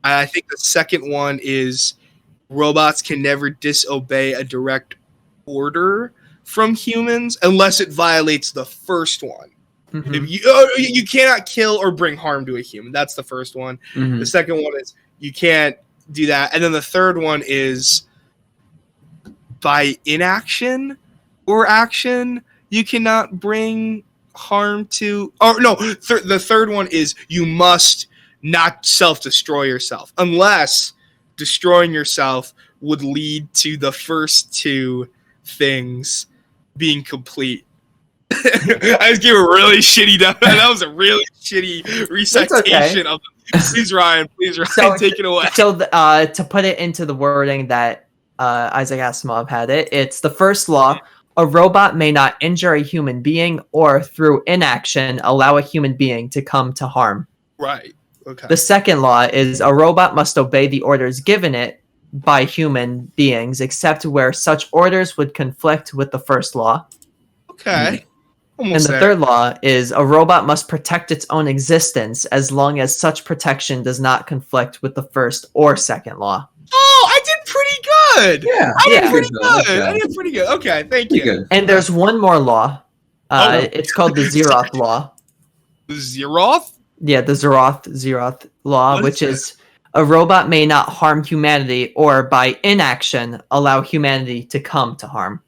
I think the second one is robots can never disobey a direct order from humans unless it violates the first one. If you cannot kill or bring harm to a human. That's the first one. The second one is you can't do that. And then the third one is by inaction or action, you cannot bring harm to... Oh, no. The third one is you must not self-destroy yourself unless destroying yourself would lead to the first 2 things being complete. I just gave a really shitty... That was a really shitty recitation of... Please, Ryan, take it away. So to put it into the wording that Isaac Asimov had it's the first law: a robot may not injure a human being or through inaction allow a human being to come to harm. Right. Okay. The second law is a robot must obey the orders given it by human beings, except where such orders would conflict with the first law. Okay. Almost and the third law is a robot must protect its own existence as long as such protection does not conflict with the first or second law. Oh, I did pretty good. Yeah, I did pretty good. Okay, thank you. Good. And there's one more law. It's called the Zeroth law. The Zeroth? Yeah, the Zeroth law, which is a robot may not harm humanity or by inaction allow humanity to come to harm.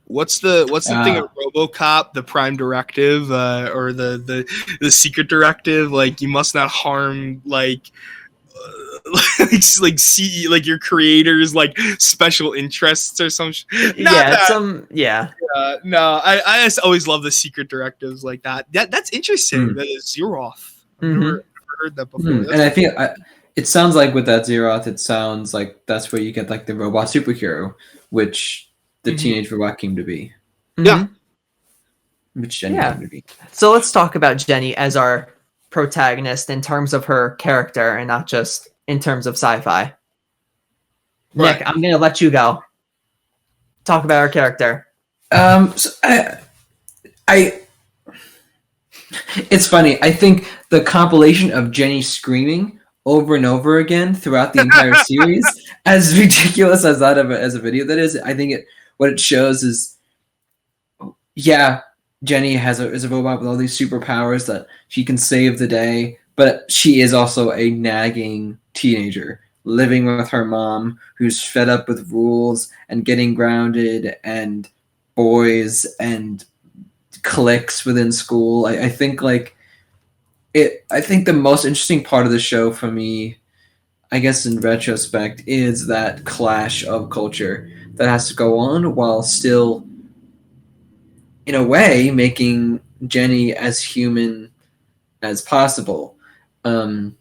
What's the thing of RoboCop, the Prime Directive, or the Secret Directive? Like you must not harm like your creators, like special interests or some. No, I just always love the secret directives like that. That's interesting. That is Zeroth. I've never heard that before. And I feel it sounds like with that Zeroth, it sounds like that's where you get like the robot superhero, which the teenage robot came to be. Yeah. Which Jenny came to be. So let's talk about Jenny as our protagonist in terms of her character and not just in terms of sci-fi. Right. Nick, I'm going to let you go. Talk about her character. So it's funny. I think the compilation of Jenny screaming over and over again throughout the entire series, as ridiculous as that as a video that is, I think what it shows is, Jenny is a robot with all these superpowers that she can save the day, but she is also a nagging teenager living with her mom who's fed up with rules and getting grounded and boys and cliques within school. I think I think the most interesting part of the show for me, I guess in retrospect, is that clash of culture that has to go on while still, in a way, making Jenny as human as possible. And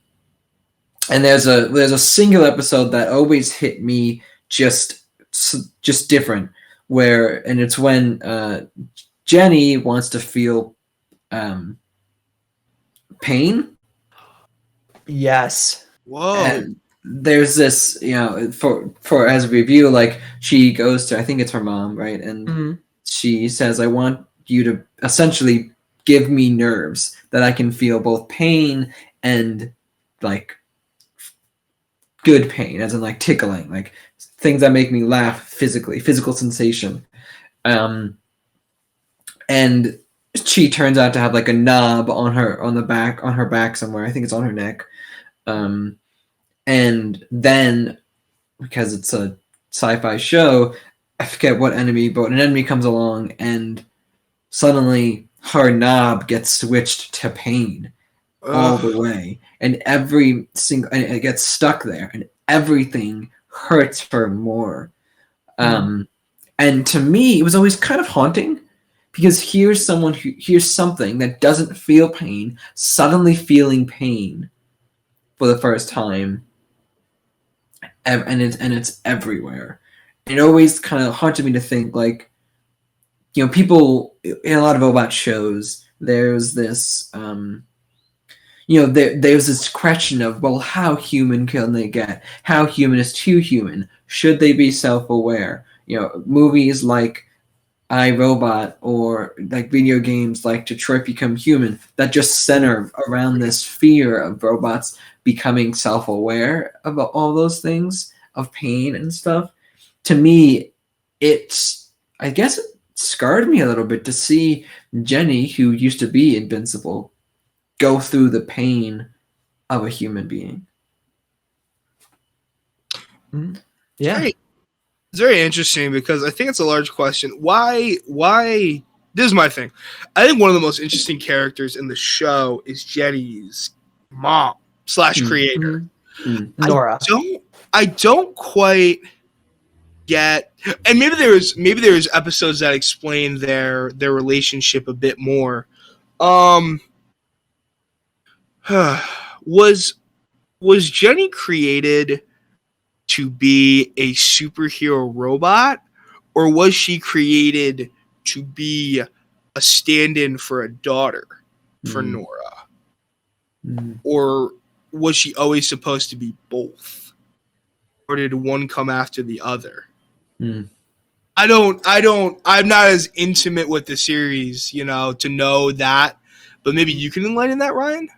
there's a single episode that always hit me just different, and it's when Jenny wants to feel pain. Yes. Whoa. And there's this, for as a review, like she goes to, I think it's her mom, right? And she says, I want you to essentially give me nerves that I can feel both pain and like good pain, as in like tickling, like things that make me laugh physically, physical sensation. And she turns out to have like a knob on her back somewhere. I think it's on her neck. And then, because it's a sci-fi show, I forget what enemy, but an enemy comes along and suddenly her knob gets switched to pain all the way, and and it gets stuck there, and everything hurts her more. And to me, it was always kind of haunting, because here's something that doesn't feel pain suddenly feeling pain for the first time, and it's everywhere. It always kind of haunted me to think, like, people in a lot of robot shows, there's this there's this question of, well, how human can they get? How human is too human? Should they be self-aware? Movies like iRobot or like video games like Detroit Become Human that just center around this fear of robots becoming self-aware about all those things, of pain and stuff. To me, I guess it scarred me a little bit to see Jenny, who used to be invincible, go through the pain of a human being. Yeah. It's very interesting, because I think it's a large question. Why this is my thing. I think one of the most interesting characters in the show is Jenny's mom / creator. Nora. I don't quite get, and maybe there's episodes that explain their relationship a bit more. Was Jenny created to be a superhero robot, or was she created to be a stand-in for a daughter for Nora? Or was she always supposed to be both? Or did one come after the other? I'm not as intimate with the series, to know that, but maybe you can enlighten that, Ryan?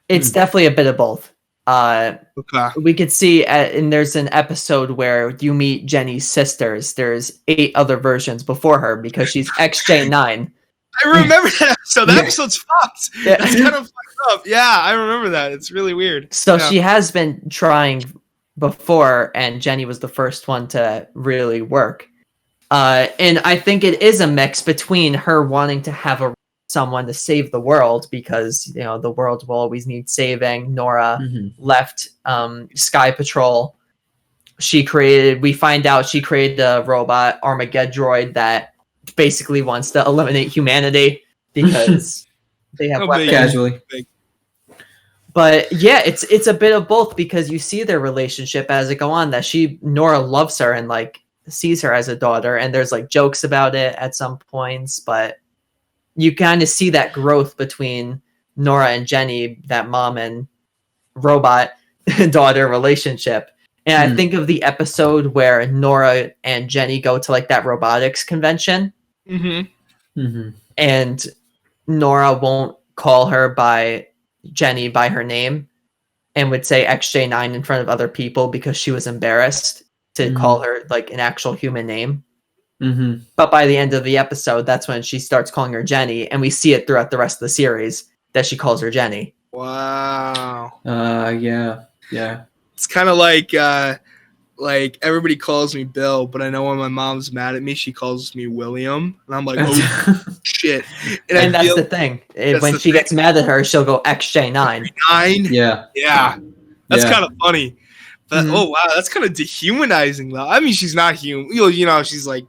It's definitely a bit of both. Okay. We could see, and there's an episode where you meet Jenny's sisters. There's 8 other versions before her, because she's XJ9. I remember that episode. That episode's fucked. Yeah. It's kind of fucked up. Yeah, I remember that. It's really weird. So she has been trying before, and Jenny was the first one to really work. And I think it is a mix between her wanting to have someone to save the world, because the world will always need saving. Nora left Sky Patrol. We find out she created a robot, Armageddon, that basically wants to eliminate humanity because they have weapons. Casually. But yeah, it's a bit of both, because you see their relationship as it go on, that Nora loves her and like sees her as a daughter, and there's like jokes about it at some points, but you kind of see that growth between Nora and Jenny, that mom and robot daughter relationship. And I think of the episode where Nora and Jenny go to like that robotics convention, and Nora won't call her by Jenny by her name, and would say XJ9 in front of other people because she was embarrassed to call her like an actual human name. But by the end of the episode, that's when she starts calling her Jenny, and we see it throughout the rest of the series that she calls her Jenny. Wow. Yeah. It's kind of like everybody calls me Bill, but I know when my mom's mad at me, she calls me William, and I'm like, oh shit. And that's the thing. When she gets mad at her, she'll go XJ9. Yeah. That's kind of funny. But oh wow, that's kind of dehumanizing though. I mean, she's not human. She's like,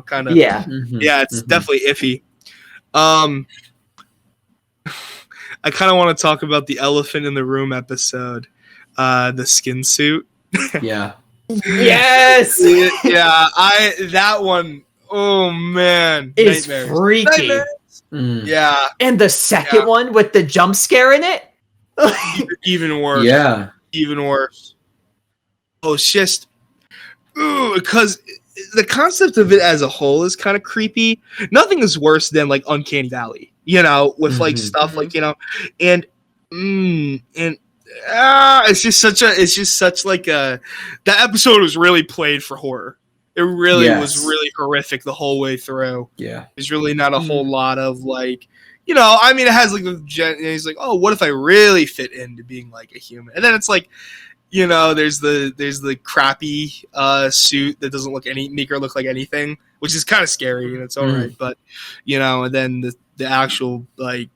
kind of. Yeah. Yeah, it's definitely iffy. I kind of want to talk about the elephant in the room episode, the skin suit. Yeah. Yes. Yeah, that one. Oh man, it's freaky. Yeah. And the second one with the jump scare in it. Even worse. Yeah. Even worse. Oh, it's just, because the concept of it as a whole is kind of creepy. Nothing is worse than like Uncanny Valley, with like stuff like and it's just such like a that episode was really played for horror. It really was really horrific the whole way through. Yeah. There's really not a whole lot of like, I mean, it has like he's like, oh, what if I really fit into being like a human? And then it's like, there's the crappy suit that doesn't make her look like anything, which is kind of scary and it's all right. But and then the actual like,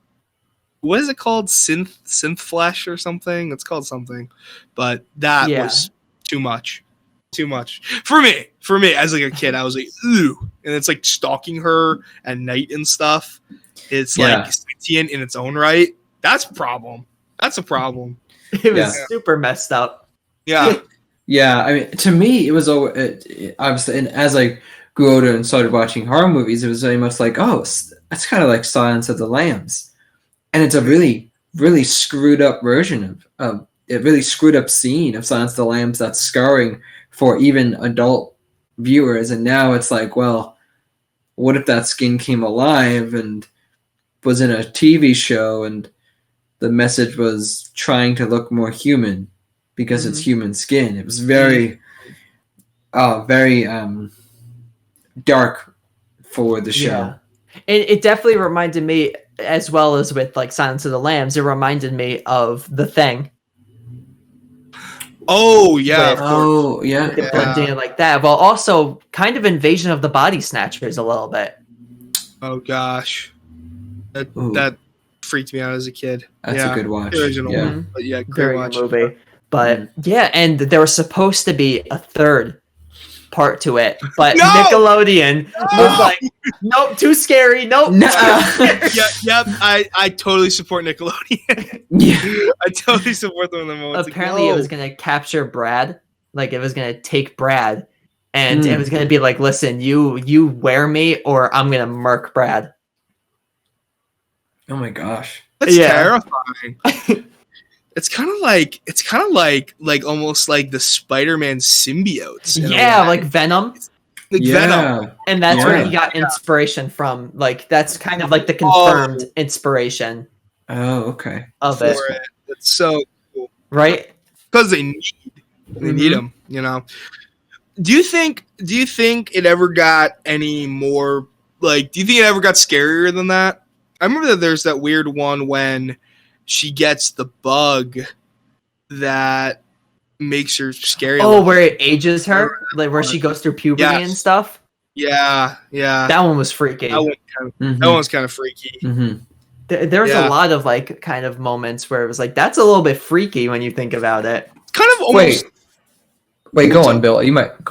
what is it called? Synth flesh or something? It's called something, but that was too much for me. As like a kid, I was like, ooh, and it's like stalking her at night and stuff. It's like sentient in its own right. That's a problem. It was super messed up. Yeah. Yeah, I mean, to me, it was obviously, and as I grew older and started watching horror movies, it was very much like, oh, that's kind of like Silence of the Lambs, and it's a really, really screwed up version of a really screwed up scene of Silence of the Lambs that's scarring for even adult viewers. And now it's like, well, what if that skin came alive and was in a TV show, and the message was trying to look more human because it's human skin. It was very, very dark for the show. Yeah. It definitely reminded me, as well as with like Silence of the Lambs, it reminded me of The Thing. Oh yeah. Oh yeah. Blending like that, but also kind of Invasion of the Body Snatchers a little bit. Oh gosh, that freaked me out as a kid. That's a good watch. The original one, but very watch. good movie. But and there was supposed to be a third part to it, but Nickelodeon was like, nope, too scary. Nope. No. I totally support Nickelodeon. I totally support them in the moment. Apparently, it was gonna capture Brad. Like, it was gonna take Brad, and it was gonna be like, listen, you wear me, or I'm gonna murk Brad. Oh my gosh, that's terrifying. It's kind of like almost like the Spider-Man symbiotes. Yeah, like Venom. Venom. And that's where he got inspiration from. Like, that's kind of like the confirmed inspiration. Oh, okay. Of it. It's so cool. Right? Because they need them, Do you think it ever got any more, like, do you think it ever got scarier than that? I remember that there's that weird one when she gets the bug that makes her scary. Oh, where it ages her? Like, where she goes through puberty and stuff? Yeah. That one was freaky. That one's kind of freaky. There's a lot of, like, kind of moments where it was like, that's a little bit freaky when you think about it. It's kind of almost... Wait, go on, Bill.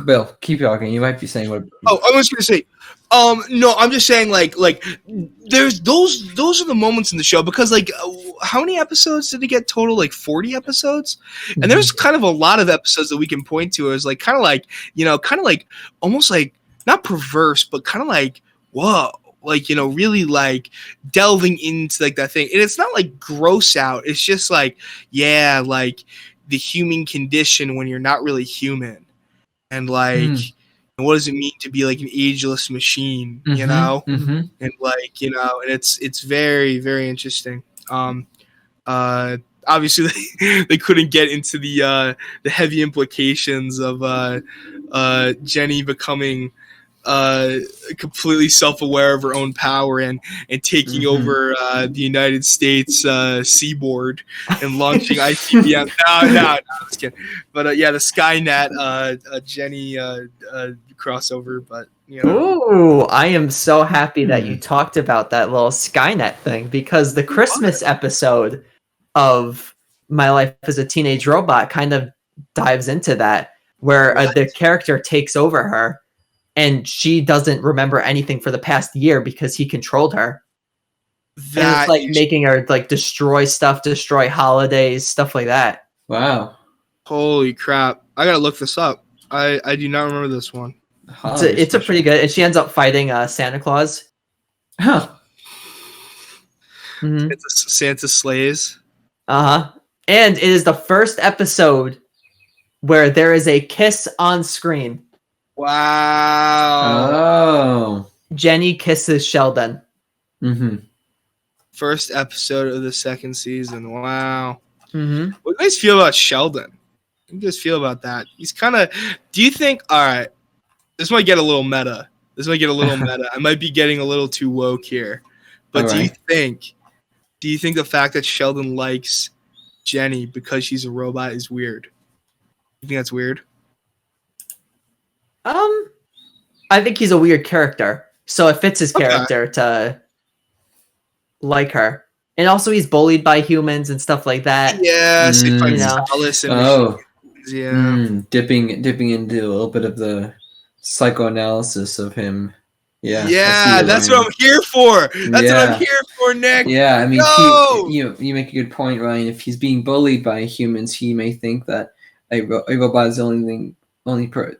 Bill, keep talking. You might be saying what... Oh, I was going to say... no, I'm just saying, like, there's those are the moments in the show, because, like, how many episodes did it get total? Like 40 episodes? And there's kind of a lot of episodes that we can point to as, like, kind of like almost like, not perverse, but kind of like, whoa, like, really, like, delving into, like, that thing. And it's not, like, gross out. It's just, like, like, the human condition when you're not really human. And, like... And what does it mean to be like an ageless machine, and like, and it's very, very interesting. Obviously they couldn't get into the heavy implications of Jenny becoming completely self-aware of her own power and taking over the United States seaboard and launching ICBM. No, just kidding. But the Skynet Jenny crossover. But Ooh, I am so happy that you talked about that little Skynet thing, because the Christmas episode of My Life as a Teenage Robot kind of dives into that, where the character takes over her. And she doesn't remember anything for the past year because he controlled her. And it's like making her like destroy stuff, destroy holidays, stuff like that. Wow. Holy crap. I gotta look this up. I do not remember this one. It's a pretty good, and she ends up fighting Santa Claus. Huh. It's a Santa Sleighs. And it is the first episode where there is a kiss on screen. Wow. Oh. Jenny kisses Sheldon. First episode of the second season. Wow. Mm-hmm. What do you guys feel about Sheldon? What do you guys feel about that? He's kind of. Do you think? All right, this might get a little meta. I might be getting a little too woke here, but All do you right. think? Do you think the fact that Sheldon likes Jenny because she's a robot is weird? You think that's weird? I think he's a weird character, so it fits his Okay. character to like her. And also, he's bullied by humans and stuff like that. Yes, he finds You know. solace in Oh, machines. Yeah. dipping into a little bit of the psychoanalysis of him. Yeah, I see Yeah, it, that's Ryan. what I'm here for. That's what Yeah. I'm here for, Nick. Yeah, I mean, No! you make a good point, Ryan. If he's being bullied by humans, he may think that a robot is the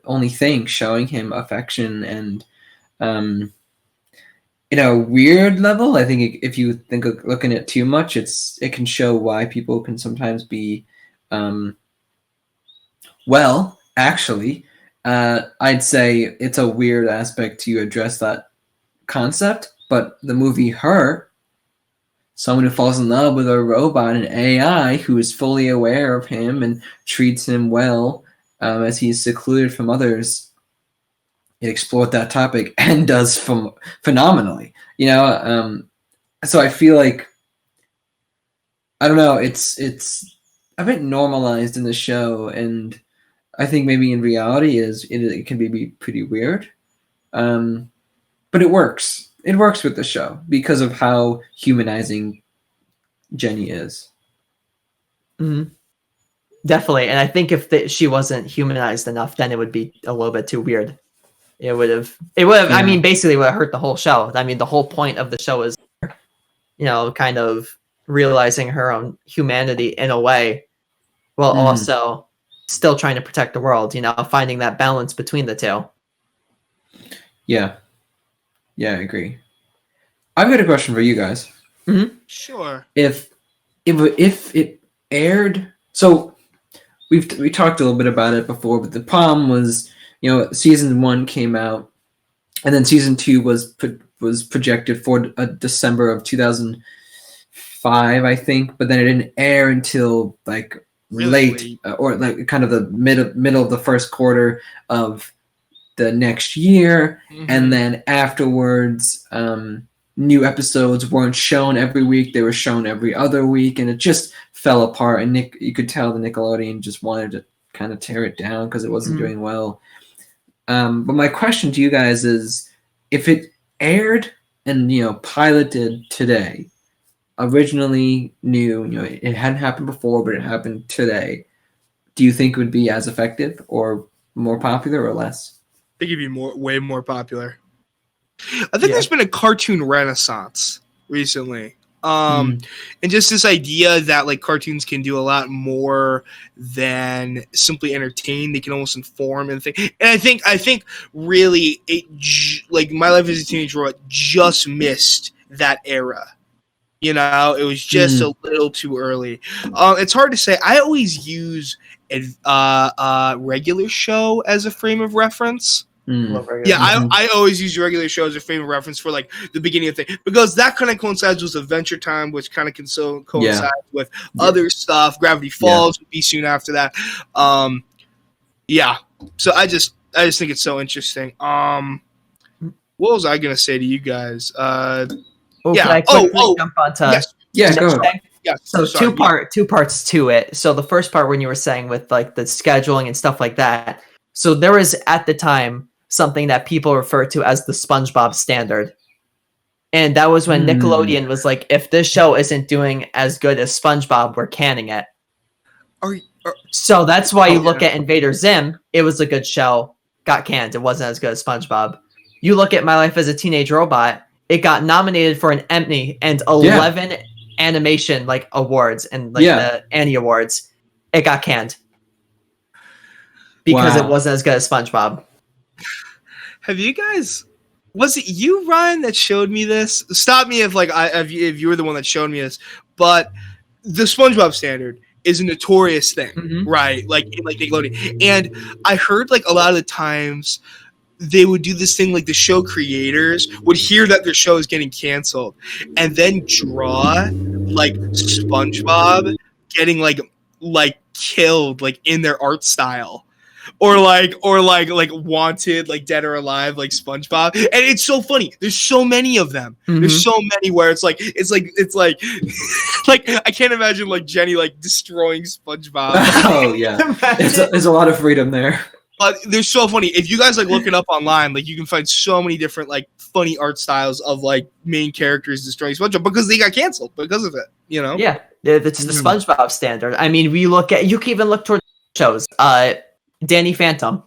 only thing showing him affection and, in a weird level. I think if you think of looking at too much, it can show why people can sometimes be, well, actually, I'd say it's a weird aspect to address that concept. But the movie Her, someone who falls in love with a robot, an AI who is fully aware of him and treats him well as he's secluded from others, it explored that topic and does phenomenally. So I feel like, I don't know, it's a bit normalized in the show, and I think maybe in reality it can be pretty weird, but it works. It works with the show because of how humanizing Jenny is. Mm-hmm. Definitely, and I think if she wasn't humanized enough, then it would be a little bit too weird. It would have. Yeah. I mean, basically, would have hurt the whole show. I mean, the whole point of the show is, kind of realizing her own humanity in a way, while also still trying to protect the world. Finding that balance between the two. Yeah, I agree. I've got a question for you guys. Mm-hmm. Sure. If it aired, so we talked a little bit about it before, but the problem was, season 1 came out, and then season 2 was projected for December of 2005, I think, but then it didn't air until like Really late. Or like kind of the middle of the first quarter of the next year. Mm-hmm. And then afterwards, new episodes weren't shown every week; they were shown every other week, and it just fell apart. And you could tell the Nickelodeon just wanted to kind of tear it down because it wasn't doing well. But my question to you guys is, if it aired and piloted today, originally new, it hadn't happened before, but it happened today, do you think it would be as effective or more popular or less? I think it'd be way more popular. I think there's been a cartoon renaissance recently. And just this idea that like cartoons can do a lot more than simply entertain. They can almost inform and think. And I think really like My Life as a Teenage Robot just missed that era. It was just a little too early. It's hard to say. I always use a regular show as a frame of reference. I always use regular show as a frame of reference for like the beginning of thing, because that kind of coincides with Adventure Time, which kind of can coincide with other stuff. Gravity Falls would be soon after that. So I just think it's so interesting. What was I gonna say to you guys? Can I quickly jump onto? Yes. Go ahead. Yeah. So two parts to it. So the first part, when you were saying with like the scheduling and stuff like that. So there was at the time something that people refer to as the SpongeBob standard. And that was when Nickelodeon was like, if this show isn't doing as good as SpongeBob, we're canning it. So that's why you look at Invader Zim. It was a good show. Got canned. It wasn't as good as SpongeBob. You look at My Life as a Teenage Robot. It got nominated for an Emmy and 11 animation like awards and like the Annie Awards. It got canned because it wasn't as good as SpongeBob. Have you guys? Was it you, Ryan, that showed me this? Stop me if you were the one that showed me this. But the SpongeBob standard is a notorious thing, right? Like Nickelodeon, and I heard like a lot of the times they would do this thing, like the show creators would hear that their show is getting canceled, and then draw like SpongeBob getting like killed like in their art style. Or like Wanted, like Dead or Alive, like SpongeBob, and it's so funny. There's so many of them. There's so many where it's like like I can't imagine like Jenny like destroying SpongeBob. Oh yeah, there's a lot of freedom there. But they're so funny. If you guys like look it up online, like you can find so many different like funny art styles of like main characters destroying SpongeBob because they got canceled because of it. You know? Yeah, it's the SpongeBob standard. I mean, you can even look toward shows. Danny Phantom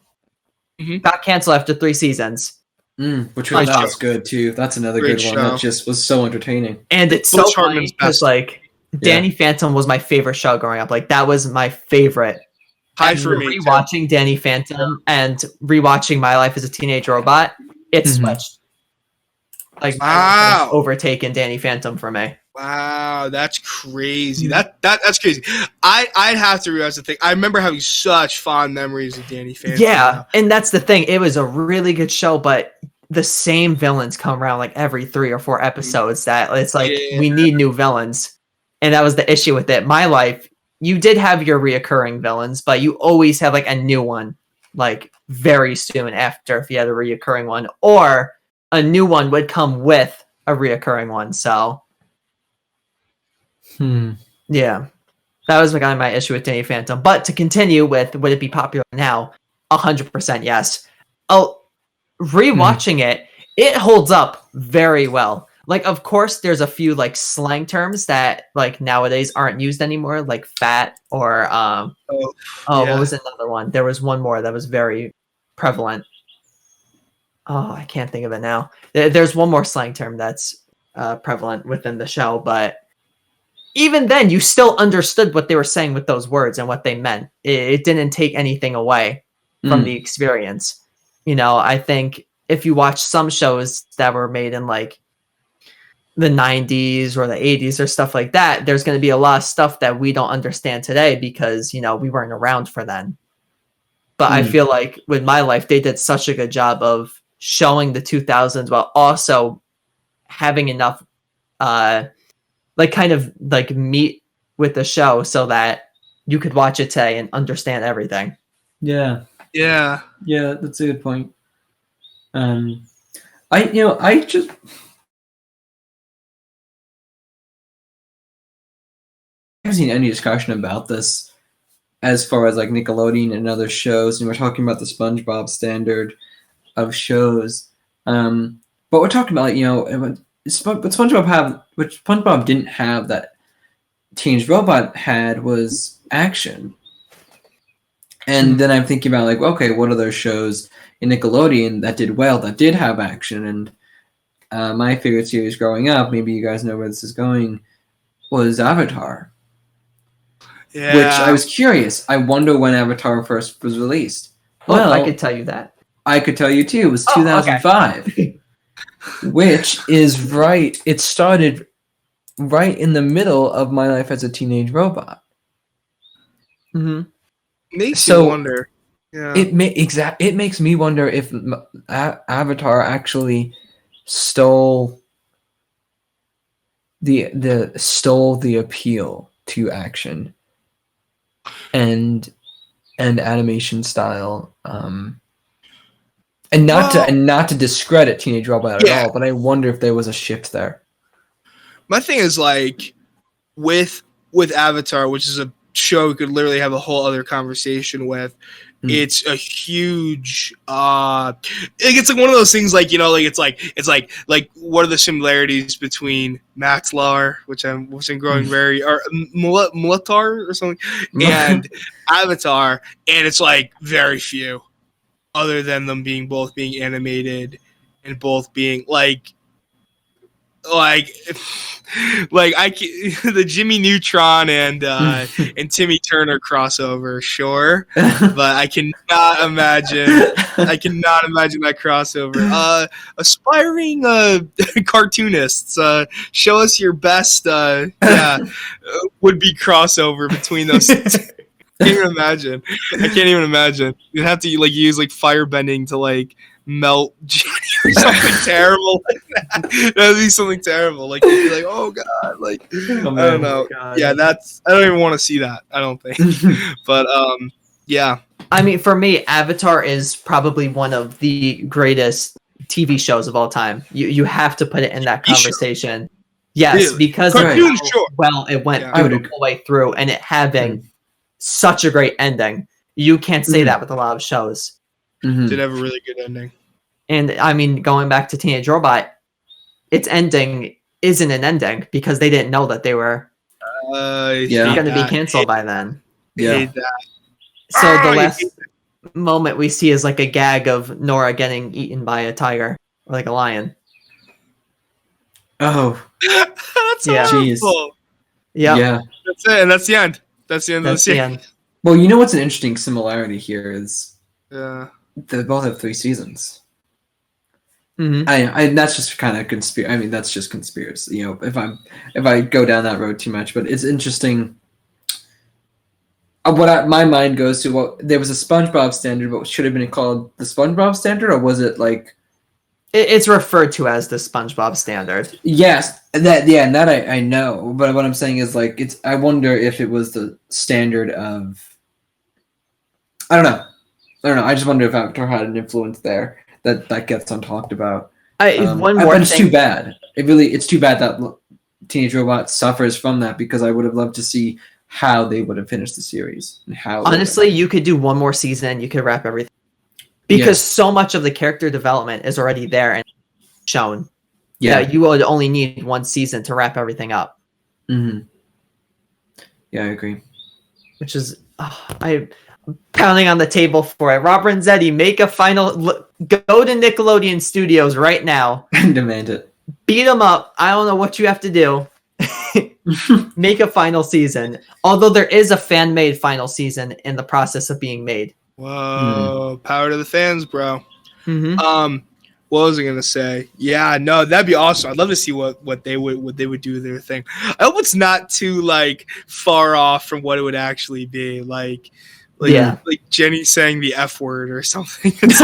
got canceled after 3 seasons. Which was good too. That's another Great good one show. that just was so entertaining. And it's Butch so funny because like Danny Phantom was my favorite show growing up. Like that was my favorite. High for me. Rewatching Danny Phantom and rewatching My Life as a Teenage Robot, it switched. Like wow, overtaken Danny Phantom for me. Wow, that's crazy. That's crazy. I'd have to realize the thing. I remember having such fond memories of Danny Phantom. Yeah, and that's the thing. It was a really good show, but the same villains come around like every 3 or 4 episodes. That it's like we need new villains, and that was the issue with it. My Life, you did have your reoccurring villains, but you always have like a new one, like very soon after if you had a reoccurring one, or a new one would come with a reoccurring one. So. Yeah, that was kind of my issue with Danny Phantom. But to continue with, would it be popular now? 100% yes. Oh, rewatching it holds up very well. Like, of course, there's a few like slang terms that like nowadays aren't used anymore, like fat or what was another one? There was one more that was very prevalent. Oh, I can't think of it now. There's one more slang term that's prevalent within the show, but. Even then, you still understood what they were saying with those words and what they meant. It didn't take anything away from the experience. You know, I think if you watch some shows that were made in like the 90s or the 80s or stuff like that, there's going to be a lot of stuff that we don't understand today because, you know, we weren't around for then. But I feel like with My Life, they did such a good job of showing the 2000s while also having enough like kind of like meat with the show so that you could watch it today and understand everything. Yeah, that's a good point. I haven't seen any discussion about this as far as like Nickelodeon and other shows, and we're talking about the SpongeBob standard of shows. But we're talking about, you know, what SpongeBob didn't have that Teenage Robot had was action. And then I'm thinking about like, okay, what are those shows in Nickelodeon that did well, that did have action? And my favorite series growing up, maybe you guys know where this is going, was Avatar. Yeah. Which I was curious. I wonder when Avatar first was released. Well, I could tell you that. I could tell you too. It was 2005. Okay. Which is right. It started right in the middle of My Life as a Teenage Robot. Makes you wonder. Yeah. It makes me wonder if Avatar actually stole the appeal to action and animation style. And not to discredit Teenage Robot at all, but I wonder if there was a shift there. My thing is like with Avatar, which is a show we could literally have a whole other conversation with. It's a huge it's like one of those things like, you know, like it's like what are the similarities between M.L.A.A.T.R, which I'm growing very, or M.L.A.A.T.R or something, and Avatar, and it's like very few other than them both being animated and both being like the Jimmy Neutron and Timmy Turner crossover, sure, but I cannot imagine that crossover. Aspiring cartoonists, show us your best would be crossover between those. I can't even imagine. You'd have to like use like firebending to like melt Johnny something terrible like that. That'd be something terrible. Like you'd be like, oh god, like I don't know. God. Yeah, I don't even want to see that. I don't think. But yeah. I mean, for me, Avatar is probably one of the greatest TV shows of all time. You have to put it in that conversation. Yes, Really? because Cartoon, of how sure. well it went Yeah. through the whole way through, and it having such a great ending. You can't say that with a lot of shows. Did have a really good ending. And I mean, going back to Teenage Robot, its ending isn't an ending because they didn't know that they were going to be canceled by then. Hate that. So the last moment we see is like a gag of Nora getting eaten by a tiger or like a lion. Oh, That's Yeah. horrible. Yep. yeah. That's it, and that's the end. That's the end That's of the the series. end. Well, you know what's an interesting similarity here is Yeah. they both have 3 seasons. Mhm. I that's just kind of conspiracy. I mean, that's just conspiracy. You know, if I go down that road too much, but it's interesting. My mind goes to, well, there was a SpongeBob standard, but should have been called the SpongeBob standard, or was it like? It's referred to as the SpongeBob standard. Yes, that I know. But what I'm saying is like it's. I wonder if it was the standard of. I don't know. I just wonder if Avatar had an influence there that gets untalked about. One more but it's thing. too bad. It's too bad that Teenage Robot suffers from that, because I would have loved to see how they would have finished the series. And how Honestly, you could do one more season. You could wrap everything. Because so much of the character development is already there and shown. yeah, You would only need one season to wrap everything up. hmm yeah, I agree. Which is, I'm pounding on the table for it. Robert and Zeddy, make a final. Go to Nickelodeon Studios right now. Demand it. Beat them up. I don't know what you have to do. Make a final season. Although there is a fan-made final season in the process of being made. Whoa, power to the fans, bro. Mm-hmm. What was I gonna say? Yeah, no, that'd be awesome. I'd love to see what they would do with their thing. I hope it's not too like far off from what it would actually be. Like Jenny saying the F word or something. It's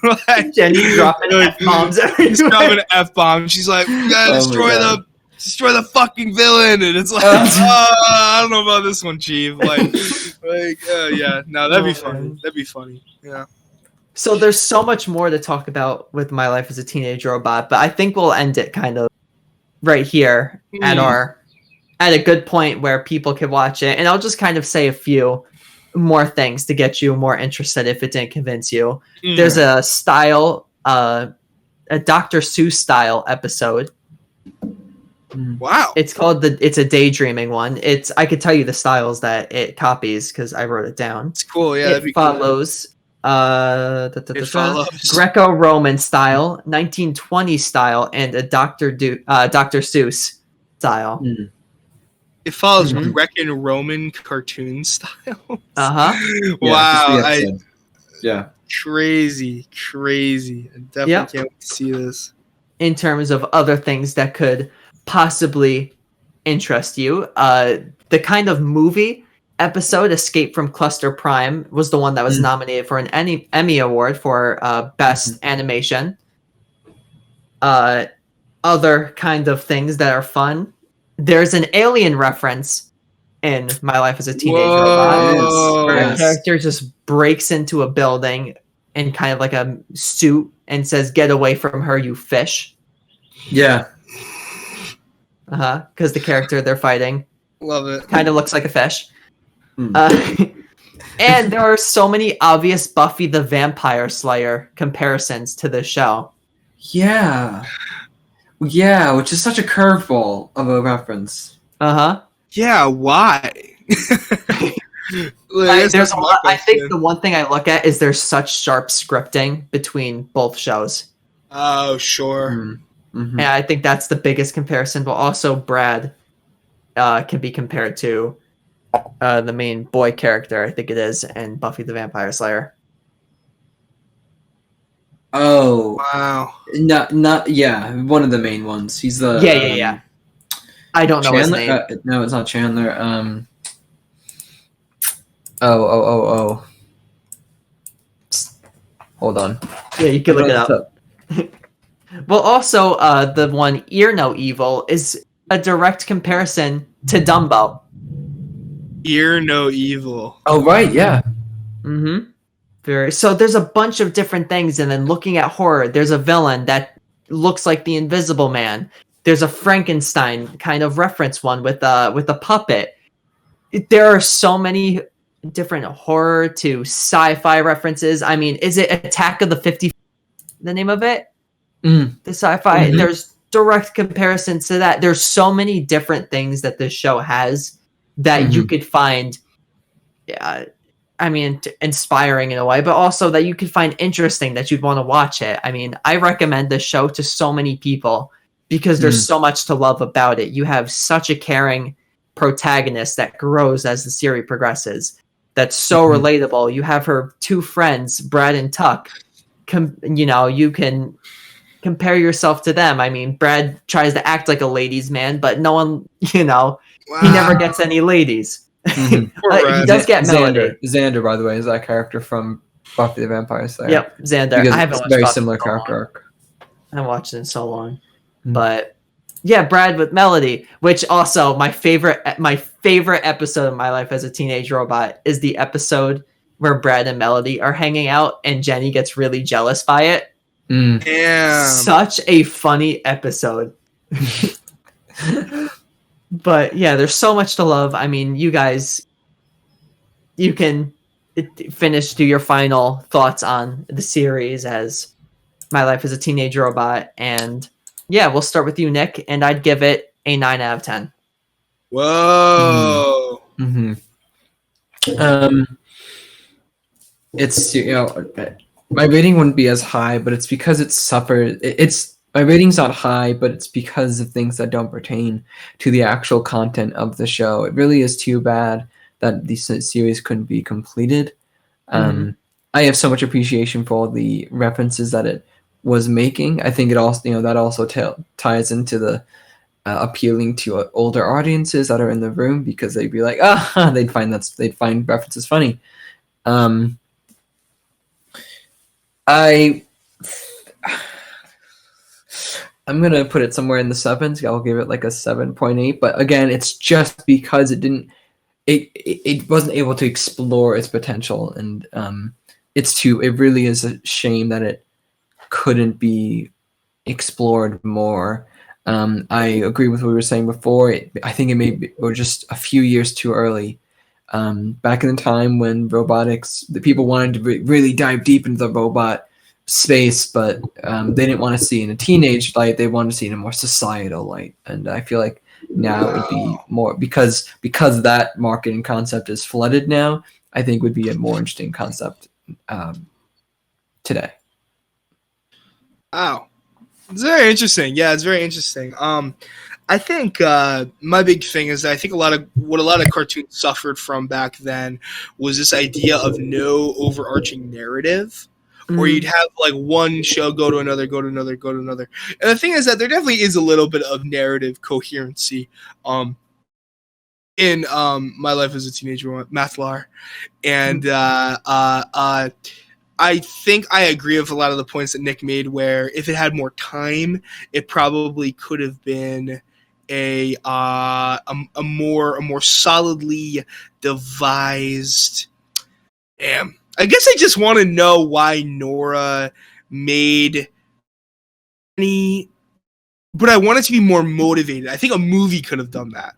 like Jenny dropping F-bombs She's dropping an F-bomb. She's like, "We gotta destroy the fucking villain," and it's like, I don't know about this one, Chief. Yeah, no, that'd be funny. That'd be funny. Yeah. So there's so much more to talk about with My Life as a Teenage Robot, but I think we'll end it kind of right here at a good point where people can watch it. And I'll just kind of say a few more things to get you more interested if it didn't convince you. There's a style, a Dr. Seuss style episode. Wow. It's called it's a daydreaming one. I could tell you the styles that it copies because I wrote it down. It's cool. Yeah. It follows follows Greco-Roman style, 1920 style, and a Dr. Seuss style. It follows Greco-Roman cartoon style. Wow. Yeah. Crazy. I definitely can't wait to see this. In terms of other things that could possibly interest you, the kind of movie episode Escape from Cluster Prime was the one that was nominated for an Emmy Award for Best Animation. Other kind of things that are fun. There's an alien reference in My Life as a Teenage Robot where a character just breaks into a building in kind of like a suit and says, "Get away from her, you fish." Yeah. Because the character they're fighting love it. Kind of looks like a fish. And there are so many obvious Buffy the Vampire Slayer comparisons to this show. Yeah, which is such a curveball of a reference. Yeah, why? There's a lot. I think the one thing I look at is there's such sharp scripting between both shows. Oh, sure. And I think that's the biggest comparison, but also Brad can be compared to the main boy character, I think it is, and Buffy the Vampire Slayer. Oh. Wow. Not one of the main ones. He's the Yeah. I don't know Chandler? his name. No, it's not Chandler. Oh. Hold on. Yeah, you can look it Look up. Well, also, the one Ear No Evil is a direct comparison to Dumbo. Ear No Evil. Oh, right, yeah. So there's a bunch of different things, and then looking at horror, there's a villain that looks like the Invisible Man. There's a Frankenstein kind of reference one with a puppet. There are so many different horror to sci-fi references. I mean, is it Attack of the 50? The name of it? The sci-fi. Mhm. There's direct comparisons to that. There's so many different things that this show has that you could find. I mean, inspiring in a way, but also that you could find interesting, that you'd want to watch it. I mean, I recommend this show to so many people because there's so much to love about it. You have such a caring protagonist that grows as the series progresses. That's so relatable. You have her two friends, Brad and Tuck. You can compare yourself to them. I mean, Brad tries to act like a ladies' man, but no one, he never gets any ladies. He does get Melody. Xander, by the way, is that character from Buffy the Vampire Slayer. Yep, Xander. Because I haven't it's watched very Buffy similar in so character long. arc. I haven't watched it in so long. But yeah, Brad with Melody, which also my favorite episode of My Life as a Teenage Robot is the episode where Brad and Melody are hanging out and Jenny gets really jealous by it. Damn. Such a funny episode. But yeah, there's so much to love. I mean, you guys, you can do your final thoughts on the series as My Life as a Teenage Robot. And yeah, we'll start with you, Nick, and I'd give it a 9 out of 10. Whoa. It's, my rating wouldn't be as high, but it's because it suffered. My rating's not high, but it's because of things that don't pertain to the actual content of the show. It really is too bad that the series couldn't be completed. I have so much appreciation for all the references that it was making. I think it also, that also ties into the appealing to older audiences that are in the room, because they'd be like, they'd find references funny. I'm going to put it somewhere in the 7s. I'll give it like a 7.8. But again, it's just because it wasn't able to explore its potential. And it really is a shame that it couldn't be explored more. I agree with what we were saying before. I think we're just a few years too early. Back in the time when the people wanted to really dive deep into the robot space, but they didn't want to see in a teenage light. They wanted to see in a more societal light. And I feel like now it would be more, because that marketing concept is flooded now, I think would be a more interesting concept today. Wow. It's very interesting. Yeah, it's very interesting. I think my big thing is that I think a lot of cartoons suffered from back then was this idea of no overarching narrative, where you'd have like one show go to another. And the thing is that there definitely is a little bit of narrative coherency in My Life as a Teenage Robot, M.L.A.A.T.R. And I think I agree with a lot of the points that Nick made, where if it had more time, it probably could have been a more solidly devised. Damn. I guess I just want to know why Nora made any, but I want it to be more motivated. I think a movie could have done that,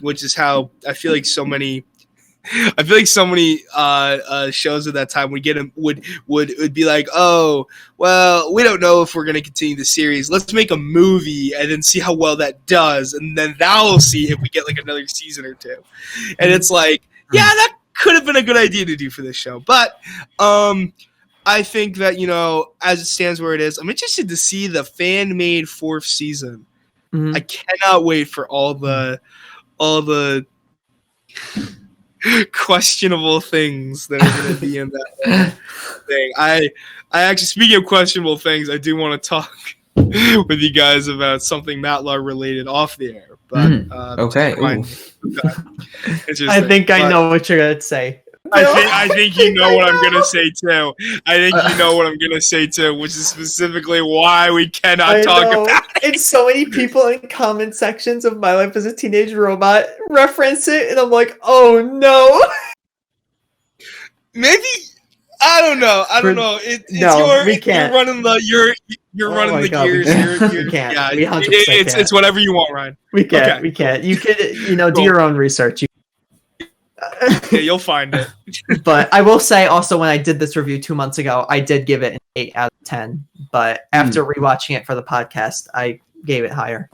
which is how I feel like so many shows at that time would be like, oh, well, we don't know if we're going to continue the series. Let's make a movie and then see how well that does, and then that'll see if we get like another season or two. And it's like, yeah, that could have been a good idea to do for this show, but I think that, as it stands where it is, I'm interested to see the fan-made 4th season. I cannot wait for all the questionable things that are going to be in that thing. I actually, speaking of questionable things, I do want to talk with you guys about something M.L.A.A.T.R related off the air. But Okay. I think I know what you're going to say. I think you know what I'm gonna say too. I think you know what I'm gonna say too, which is specifically why we cannot talk about it. And so many people in comment sections of My Life as a Teenage Robot reference it, and I'm like, oh no. Maybe I don't know. We can't. You're running the running the God, gears. we can't. Yeah, We 100% it's can't. whatever you want, Ryan. We can't. Okay. We can't. You could, do Cool. your own research. Yeah, you'll find it. But I will say also, when I did this review 2 months ago, I did give it an 8 out of 10. But after rewatching it for the podcast, I gave it higher.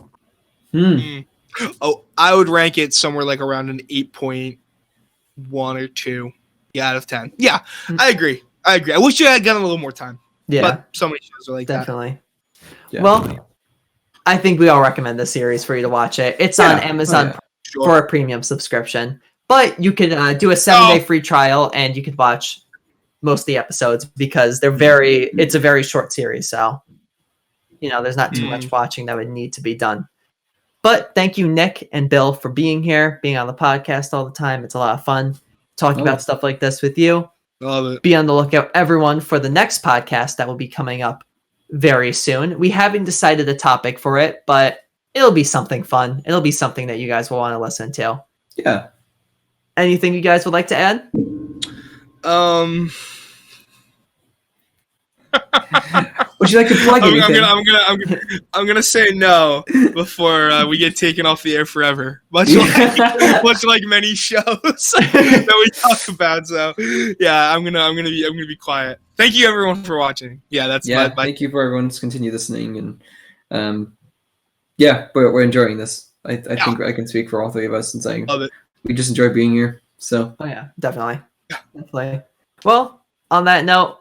Oh, I would rank it somewhere like around an 8.1 or 2 out of 10. Yeah, I agree. I wish you had gotten a little more time. Yeah, but so many shows are like definitely. Yeah. Well, I think we all recommend this series for you to watch it. It's on Amazon for a premium subscription. But you could do a 7-day free trial, and you could watch most of the episodes because it's a very short series. So, there's not too much watching that would need to be done. But thank you, Nick and Bill, for being here, being on the podcast all the time. It's a lot of fun talking about stuff like this with you. Love it. Be on the lookout, everyone, for the next podcast that will be coming up very soon. We haven't decided a topic for it, but it'll be something fun. It'll be something that you guys will want to listen to. Yeah. Anything you guys would like to add? Would you like to plug anything? I'm gonna say no before we get taken off the air forever. Much like many shows that we talk about. So yeah, I'm gonna be quiet. Thank you everyone for watching. Yeah, thank you for everyone to continue listening, and we're enjoying this. I think I can speak for all three of us and saying love it. We just enjoy being here. So definitely. Well, on that note,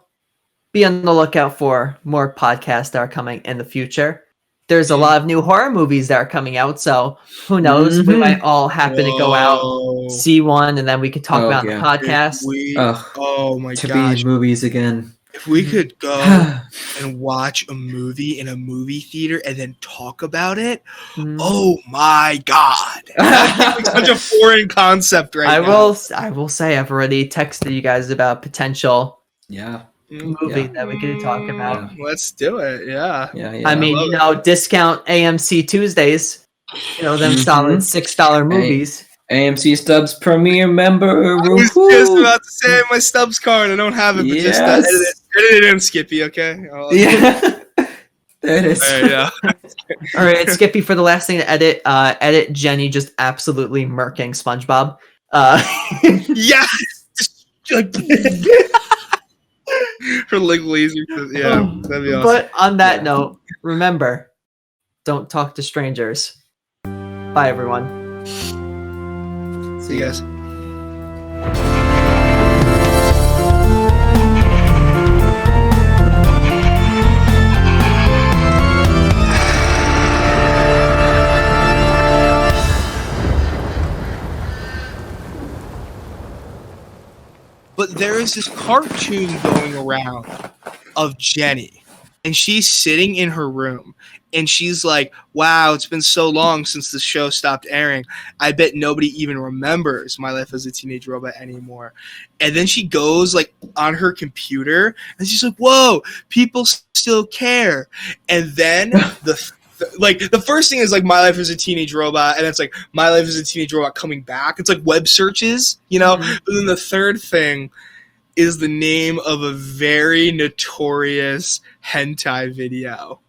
be on the lookout for more podcasts that are coming in the future. There's a lot of new horror movies that are coming out, so who knows? We might all happen to go out, see one, and then we could talk about the podcast. Oh my to gosh! be movies again. If we could go and watch a movie in a movie theater and then talk about it, oh my god! That's such a foreign concept now. I will say I've already texted you guys about potential movie that we could talk about. Let's do it. Yeah. I mean, discount AMC Tuesdays. Them solid $6 movies. AMC Stubs Premier member. I was just about to say my Stubs card. I don't have it, but just edit it in, Skippy. Okay. There it is. All right, yeah. All right, Skippy, for the last thing to edit, edit Jenny just absolutely murking SpongeBob. Her leg laser. Yeah, that'd be awesome. But on that note, remember, don't talk to strangers. Bye, everyone. See you guys. But there is this cartoon going around of Jenny, and she's sitting in her room, and she's like, wow, it's been so long since the show stopped airing. I bet nobody even remembers My Life as a Teenage Robot anymore. And then she goes like on her computer, and she's like, whoa, people still care. And then the first thing is like My Life as a Teenage Robot, and it's like My Life as a Teenage Robot coming back. It's like web searches, But then the third thing is the name of a very notorious hentai video.